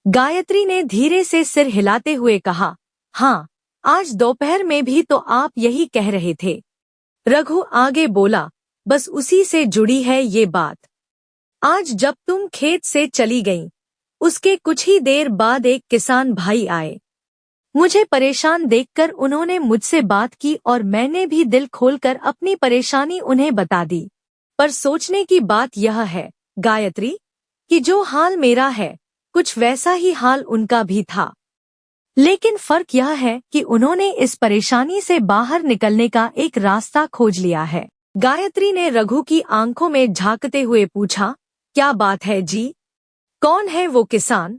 गायत्री ने धीरे से सिर हिलाते हुए कहा, हाँ, आज दोपहर में भी तो आप यही कह रहे थे। रघु आगे बोला, बस उसी से जुड़ी है ये बात। आज जब तुम खेत से चली गईं, उसके कुछ ही देर बाद एक किसान भाई आए। मुझे परेशान देखकर उन्होंने मुझसे बात की और मैंने भी दिल खोलकर अपनी परेशानी उन्हें बता दी। पर सोचने की बात यह है, गायत्री, कि जो हाल मेरा है, कुछ वैसा ही हाल उनका भी था। लेकिन फर्क यह है कि उन्होंने इस परेशानी से बाहर निकलने का एक रास्ता खोज लिया है। गायत्री ने रघु की आंखों में झांकते हुए पूछा, क्या बात है जी? कौन है वो किसान?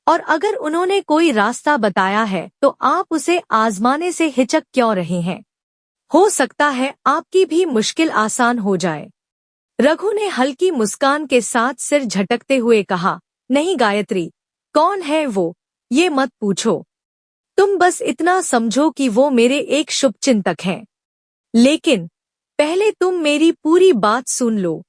और अगर उन्होंने कोई रास्ता बताया है तो आप उसे आजमाने से हिचक क्यों रहे हैं? हो सकता है आपकी भी मुश्किल आसान हो जाए। रघु ने हल्की मुस्कान के साथ सिर झटकते हुए कहा, नहीं गायत्री, कौन है वो, ये मत पूछो। तुम बस इतना समझो कि वो मेरे एक शुभचिंतक हैं। लेकिन पहले तुम मेरी पूरी बात सुन लो।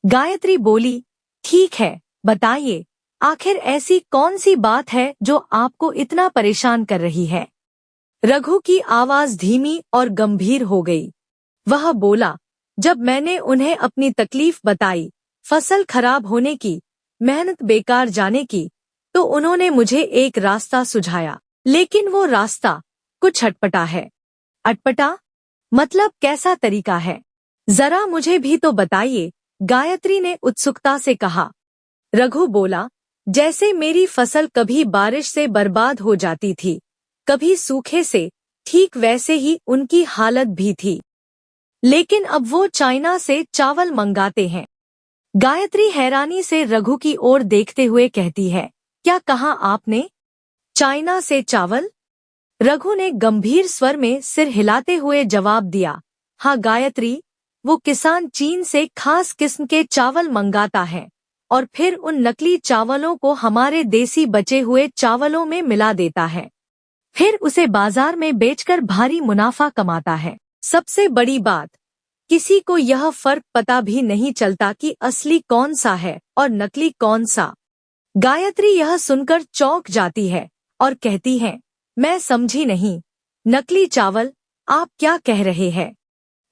गायत्री बोली, ठीक है, बताइए, आखिर ऐसी कौन सी बात है जो आपको इतना परेशान कर रही है? रघु की आवाज धीमी और गंभीर हो गई। वह बोला, जब मैंने उन्हें अपनी तकलीफ बताई, फसल खराब होने की, मेहनत बेकार जाने की, तो उन्होंने मुझे एक रास्ता सुझाया। लेकिन वो रास्ता कुछ अटपटा है। अटपटा मतलब कैसा तरीका है? जरा मुझे भी तो बताइए, गायत्री ने उत्सुकता से कहा। रघु बोला, जैसे मेरी फसल कभी बारिश से बर्बाद हो जाती थी, कभी सूखे से, ठीक वैसे ही उनकी हालत भी थी। लेकिन अब वो चाइना से चावल मंगाते हैं। गायत्री हैरानी से रघु की ओर देखते हुए कहती है, क्या कहा आपने? चाइना से चावल? रघु ने गंभीर स्वर में सिर हिलाते हुए जवाब दिया, हाँ गायत्री, वो किसान चीन से खास किस्म के चावल मंगाता है और फिर उन नकली चावलों को हमारे देसी बचे हुए चावलों में मिला देता है। फिर उसे बाजार में बेचकर भारी मुनाफा कमाता है। सबसे बड़ी बात, किसी को यह फर्क पता भी नहीं चलता कि असली कौन सा है और नकली कौन सा। गायत्री यह सुनकर चौंक जाती है और कहती है, मैं समझी नहीं, नकली चावल, आप क्या कह रहे हैं?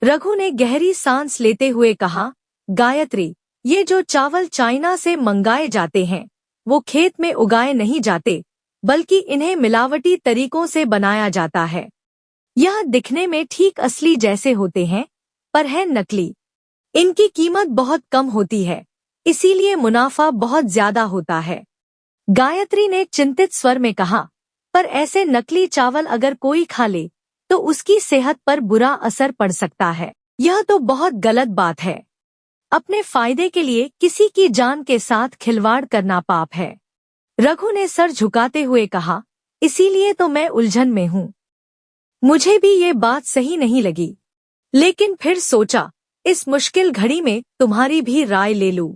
रघु ने गहरी सांस लेते हुए कहा, गायत्री, ये जो चावल चाइना से मंगाए जाते हैं, वो खेत में उगाए नहीं जाते, बल्कि इन्हें मिलावटी तरीकों से बनाया जाता है। यह दिखने में ठीक असली जैसे होते हैं, पर है नकली। इनकी कीमत बहुत कम होती है, इसीलिए मुनाफा बहुत ज्यादा होता है। गायत्री ने चिंतित स्वर में कहा, पर ऐसे नकली चावल अगर कोई खा ले तो उसकी सेहत पर बुरा असर पड़ सकता है। यह तो बहुत गलत बात है। अपने फायदे के लिए किसी की जान के साथ खिलवाड़ करना पाप है। रघु ने सर झुकाते हुए कहा, इसीलिए तो मैं उलझन में हूँ। मुझे भी ये बात सही नहीं लगी, लेकिन फिर सोचा, इस मुश्किल घड़ी में तुम्हारी भी राय ले लूं,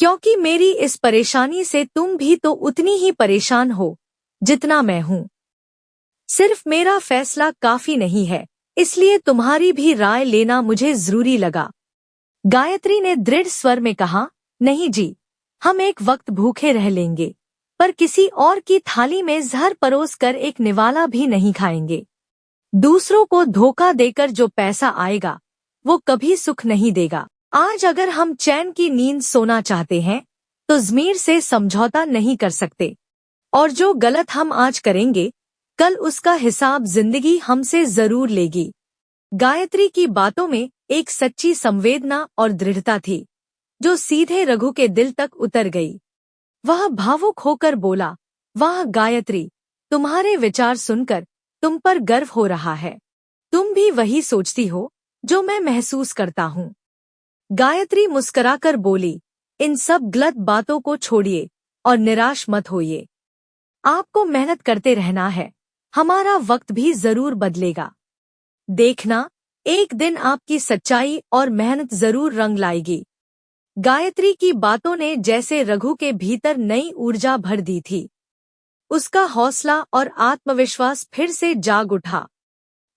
क्योंकि मेरी इस परेशानी से तुम भी तो उतनी ही परेशान हो जितना मैं हूँ। सिर्फ मेरा फैसला काफी नहीं है, इसलिए तुम्हारी भी राय लेना मुझे जरूरी लगा। गायत्री ने दृढ़ स्वर में कहा, नहीं जी, हम एक वक्त भूखे रह लेंगे, पर किसी और की थाली में जहर परोस कर एक निवाला भी नहीं खाएंगे। दूसरों को धोखा देकर जो पैसा आएगा, वो कभी सुख नहीं देगा। आज अगर हम चैन की नींद सोना चाहते हैं, तो ज़मीर से समझौता नहीं कर सकते। और जो गलत हम आज करेंगे, कल उसका हिसाब जिंदगी हमसे जरूर लेगी। गायत्री की बातों में एक सच्ची संवेदना और दृढ़ता थी, जो सीधे रघु के दिल तक उतर गई। वह भावुक होकर बोला, वाह गायत्री, तुम्हारे विचार सुनकर तुम पर गर्व हो रहा है। तुम भी वही सोचती हो जो मैं महसूस करता हूँ। गायत्री मुस्कुराकर बोली, इन सब गलत बातों को छोड़िए और निराश मत होइए। आपको मेहनत करते रहना है, हमारा वक्त भी जरूर बदलेगा। देखना, एक दिन आपकी सच्चाई और मेहनत जरूर रंग लाएगी। गायत्री की बातों ने जैसे रघु के भीतर नई ऊर्जा भर दी थी। उसका हौसला और आत्मविश्वास फिर से जाग उठा।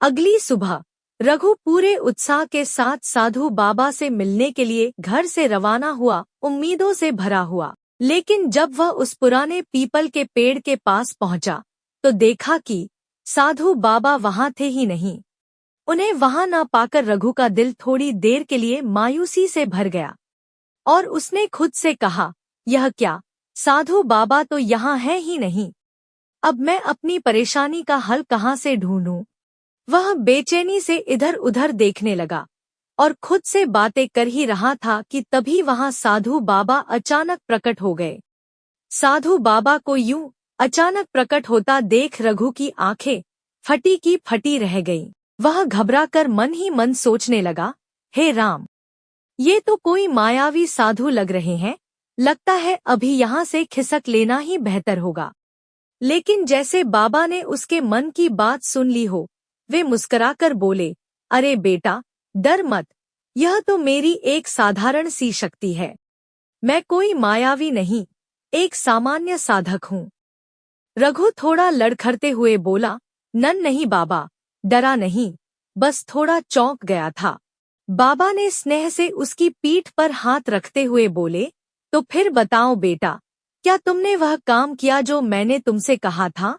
अगली सुबह रघु पूरे उत्साह के साथ साधु बाबा से मिलने के लिए घर से रवाना हुआ, उम्मीदों से भरा हुआ। लेकिन जब वह उस पुराने पीपल के पेड़ के पास पहुंचा, तो देखा कि साधु बाबा वहां थे ही नहीं। उन्हें वहां न पाकर रघु का दिल थोड़ी देर के लिए मायूसी से भर गया और उसने खुद से कहा, यह क्या, साधु बाबा तो यहाँ है ही नहीं। अब मैं अपनी परेशानी का हल कहाँ से ढूंढूं? वह बेचैनी से इधर उधर देखने लगा और खुद से बातें कर ही रहा था कि तभी वहां साधु बाबा अचानक प्रकट हो गए। साधु बाबा को यूं अचानक प्रकट होता देख रघु की आंखें फटी की फटी रह गईं। वह घबराकर मन ही मन सोचने लगा, हे राम, ये तो कोई मायावी साधु लग रहे हैं। लगता है अभी यहाँ से खिसक लेना ही बेहतर होगा। लेकिन जैसे बाबा ने उसके मन की बात सुन ली हो, वे मुस्कुराकर बोले, अरे बेटा, डर मत, यह तो मेरी एक साधारण सी शक्ति है। मैं कोई मायावी नहीं, एक सामान्य साधक हूँ। रघु थोड़ा लड़खड़ते हुए बोला, नहीं बाबा, डरा नहीं, बस थोड़ा चौंक गया था। बाबा ने स्नेह से उसकी पीठ पर हाथ रखते हुए बोले, तो फिर बताओ बेटा, क्या तुमने वह काम किया जो मैंने तुमसे कहा था?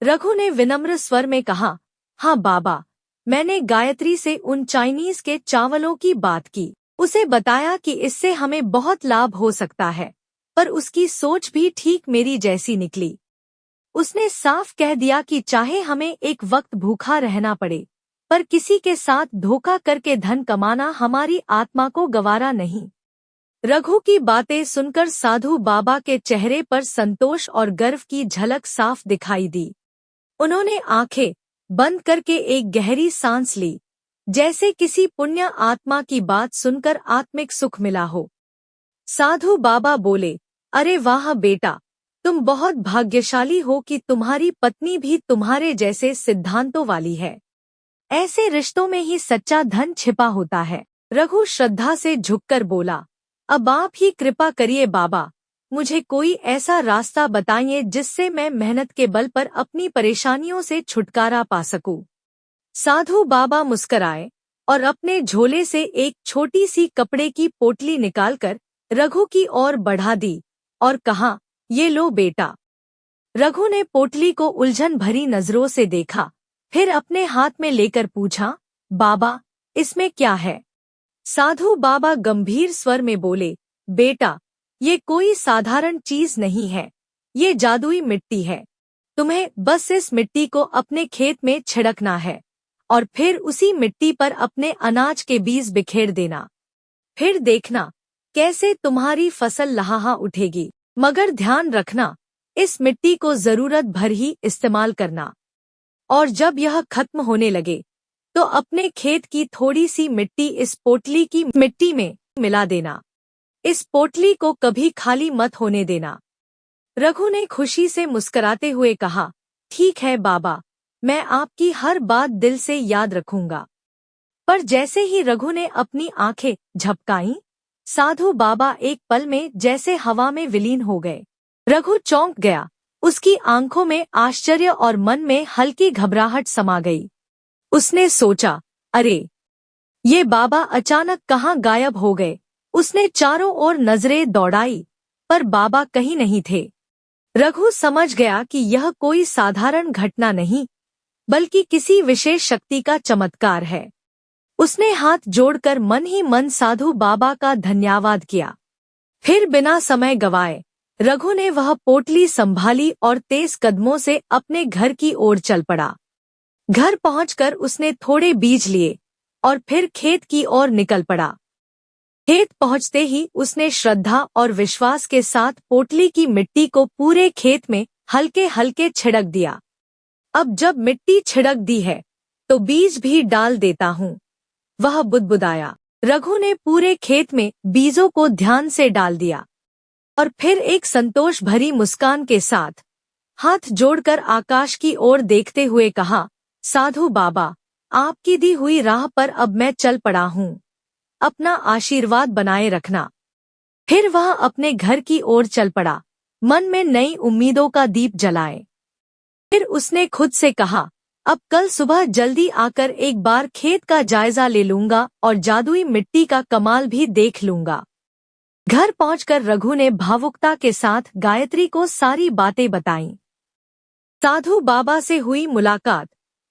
रघु ने विनम्र स्वर में कहा, हाँ बाबा, मैंने गायत्री से उन चाइनीज के चावलों की बात की। उसे बताया कि इससे हमें बहुत लाभ हो सकता है, पर उसकी सोच भी ठीक मेरी जैसी निकली। उसने साफ कह दिया कि चाहे हमें एक वक्त भूखा रहना पड़े, पर किसी के साथ धोखा करके धन कमाना हमारी आत्मा को गवारा नहीं। रघु की बातें सुनकर साधु बाबा के चेहरे पर संतोष और गर्व की झलक साफ दिखाई दी। उन्होंने आंखें बंद करके एक गहरी सांस ली, जैसे किसी पुण्य आत्मा की बात सुनकर आत्मिक सुख मिला हो। साधु बाबा बोले, अरे वाह बेटा, तुम बहुत भाग्यशाली हो कि तुम्हारी पत्नी भी तुम्हारे जैसे सिद्धांतों वाली है। ऐसे रिश्तों में ही सच्चा धन छिपा होता है। रघु श्रद्धा से झुककर बोला, अब आप ही कृपा करिए बाबा, मुझे कोई ऐसा रास्ता बताइए जिससे मैं मेहनत के बल पर अपनी परेशानियों से छुटकारा पा सकूं। साधु बाबा मुस्कराए और अपने झोले से एक छोटी सी कपड़े की पोटली निकालकर रघु की ओर बढ़ा दी और कहा, ये लो बेटा। रघु ने पोटली को उलझन भरी नजरों से देखा, फिर अपने हाथ में लेकर पूछा, बाबा, इसमें क्या है? साधु बाबा गंभीर स्वर में बोले, बेटा, ये कोई साधारण चीज नहीं है, ये जादुई मिट्टी है। तुम्हें बस इस मिट्टी को अपने खेत में छिड़कना है और फिर उसी मिट्टी पर अपने अनाज के बीज बिखेर देना। फिर देखना कैसे तुम्हारी फसल लहाहा उठेगी। मगर ध्यान रखना, इस मिट्टी को जरूरत भर ही इस्तेमाल करना, और जब यह खत्म होने लगे तो अपने खेत की थोड़ी सी मिट्टी इस पोटली की मिट्टी में मिला देना। इस पोटली को कभी खाली मत होने देना। रघु ने खुशी से मुस्कुराते हुए कहा, ठीक है बाबा, मैं आपकी हर बात दिल से याद रखूंगा। पर जैसे ही रघु ने अपनी आंखें झपकाईं, साधु बाबा एक पल में जैसे हवा में विलीन हो गए। रघु चौंक गया, उसकी आंखों में आश्चर्य और मन में हल्की घबराहट समा गई। उसने सोचा, अरे, ये बाबा अचानक कहाँ गायब हो गए? उसने चारों ओर नजरें दौड़ाई, पर बाबा कहीं नहीं थे। रघु समझ गया कि यह कोई साधारण घटना नहीं, बल्कि किसी विशेष शक्ति का चमत्कार है। उसने हाथ जोड़कर मन ही मन साधु बाबा का धन्यवाद किया। फिर बिना समय गवाए रघु ने वह पोटली संभाली और तेज कदमों से अपने घर की ओर चल पड़ा। घर पहुंचकर उसने थोड़े बीज लिए और फिर खेत की ओर निकल पड़ा। खेत पहुंचते ही उसने श्रद्धा और विश्वास के साथ पोटली की मिट्टी को पूरे खेत में हल्के हल्के छिड़क दिया। अब जब मिट्टी छिड़क दी है तो बीज भी डाल देता हूँ, वह बुदबुदाया। रघु ने पूरे खेत में बीजों को ध्यान से डाल दिया और फिर एक संतोष भरी मुस्कान के साथ हाथ जोड़कर आकाश की ओर देखते हुए कहा, साधु बाबा, आपकी दी हुई राह पर अब मैं चल पड़ा हूँ, अपना आशीर्वाद बनाए रखना। फिर वह अपने घर की ओर चल पड़ा, मन में नई उम्मीदों का दीप जलाए। फिर उसने खुद से कहा, अब कल सुबह जल्दी आकर एक बार खेत का जायजा ले लूंगा और जादुई मिट्टी का कमाल भी देख लूंगा। घर पहुंचकर रघु ने भावुकता के साथ गायत्री को सारी बातें बताईं। साधु बाबा से हुई मुलाकात,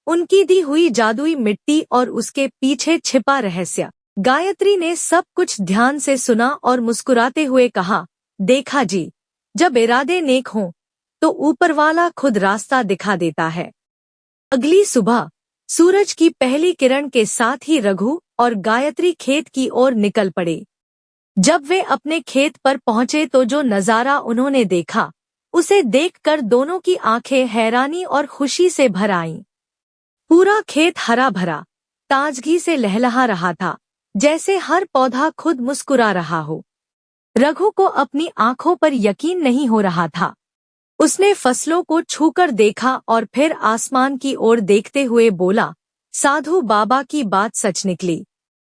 उनकी दी हुई जादुई मिट्टी और उसके पीछे छिपा रहस्य। गायत्री ने सब कुछ ध्यान से सुना और मुस्कुराते हुए कहा, देखा जी, जब इरादे नेक हों तो ऊपर वाला खुद रास्ता दिखा देता है। अगली सुबह सूरज की पहली किरण के साथ ही रघु और गायत्री खेत की ओर निकल पड़े। जब वे अपने खेत पर पहुंचे तो जो नजारा उन्होंने देखा, उसे देखकर दोनों की आंखें हैरानी और खुशी से भर आईं। पूरा खेत हरा भरा, ताजगी से लहलहा रहा था, जैसे हर पौधा खुद मुस्कुरा रहा हो। रघु को अपनी आंखों पर यकीन नहीं हो रहा था। उसने फसलों को छूकर देखा और फिर आसमान की ओर देखते हुए बोला, साधु बाबा की बात सच निकली।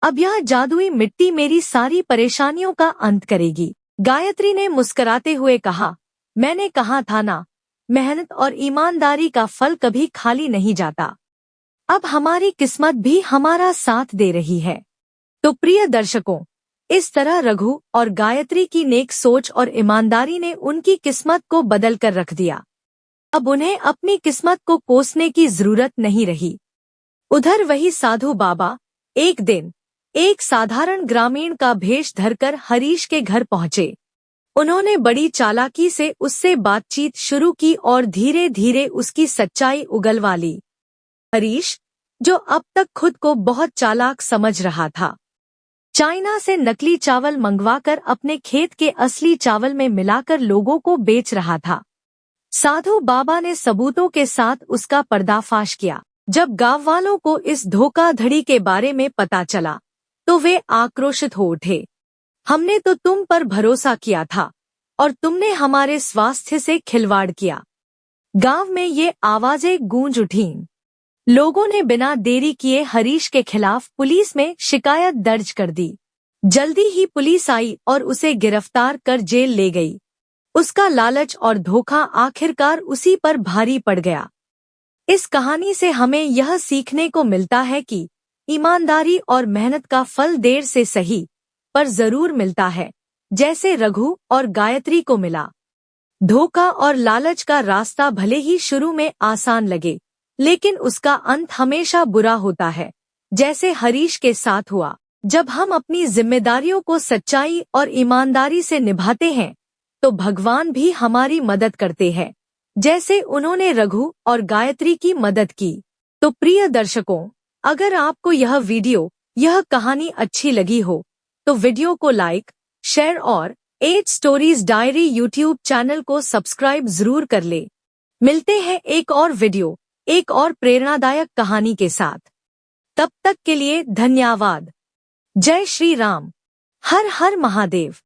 अब यह जादुई मिट्टी मेरी सारी परेशानियों का अंत करेगी। गायत्री ने मुस्कुराते हुए कहा, मैंने कहा था ना, मेहनत और ईमानदारी का फल कभी खाली नहीं जाता। अब हमारी किस्मत भी हमारा साथ दे रही है। तो प्रिय दर्शकों, इस तरह रघु और गायत्री की नेक सोच और ईमानदारी ने उनकी किस्मत को बदल कर रख दिया। अब उन्हें अपनी किस्मत को कोसने की जरूरत नहीं रही। उधर वही साधु बाबा एक दिन एक साधारण ग्रामीण का भेष धरकर हरीश के घर पहुंचे। उन्होंने बड़ी चालाकी से उससे बातचीत शुरू की और धीरे धीरे उसकी सच्चाई उगलवा ली। हरीश, जो अब तक खुद को बहुत चालाक समझ रहा था, चाइना से नकली चावल मंगवाकर अपने खेत के असली चावल में मिलाकर लोगों को बेच रहा था। साधु बाबा ने सबूतों के साथ उसका पर्दाफाश किया। जब गांव वालों को इस धोखाधड़ी के बारे में पता चला तो वे आक्रोशित हो उठे। हमने तो तुम पर भरोसा किया था और तुमने हमारे स्वास्थ्य से खिलवाड़ किया। गांव में ये आवाजें गूंज उठीं। लोगों ने बिना देरी किए हरीश के खिलाफ पुलिस में शिकायत दर्ज कर दी। जल्दी ही पुलिस आई और उसे गिरफ्तार कर जेल ले गई। उसका लालच और धोखा आखिरकार उसी पर भारी पड़ गया। इस कहानी से हमें यह सीखने को मिलता है कि ईमानदारी और मेहनत का फल देर से सही पर जरूर मिलता है, जैसे रघु और गायत्री को मिला। धोखा और लालच का रास्ता भले ही शुरू में आसान लगे, लेकिन उसका अंत हमेशा बुरा होता है, जैसे हरीश के साथ हुआ। जब हम अपनी जिम्मेदारियों को सच्चाई और ईमानदारी से निभाते हैं तो भगवान भी हमारी मदद करते हैं, जैसे उन्होंने रघु और गायत्री की मदद की। तो प्रिय दर्शकों, अगर आपको यह कहानी अच्छी लगी हो तो वीडियो को लाइक, शेयर और 8 स्टोरीज डायरी यूट्यूब चैनल को सब्सक्राइब जरूर कर ले। मिलते हैं एक और वीडियो, एक और प्रेरणादायक कहानी के साथ। तब तक के लिए धन्यवाद। जय श्री राम। हर हर महादेव।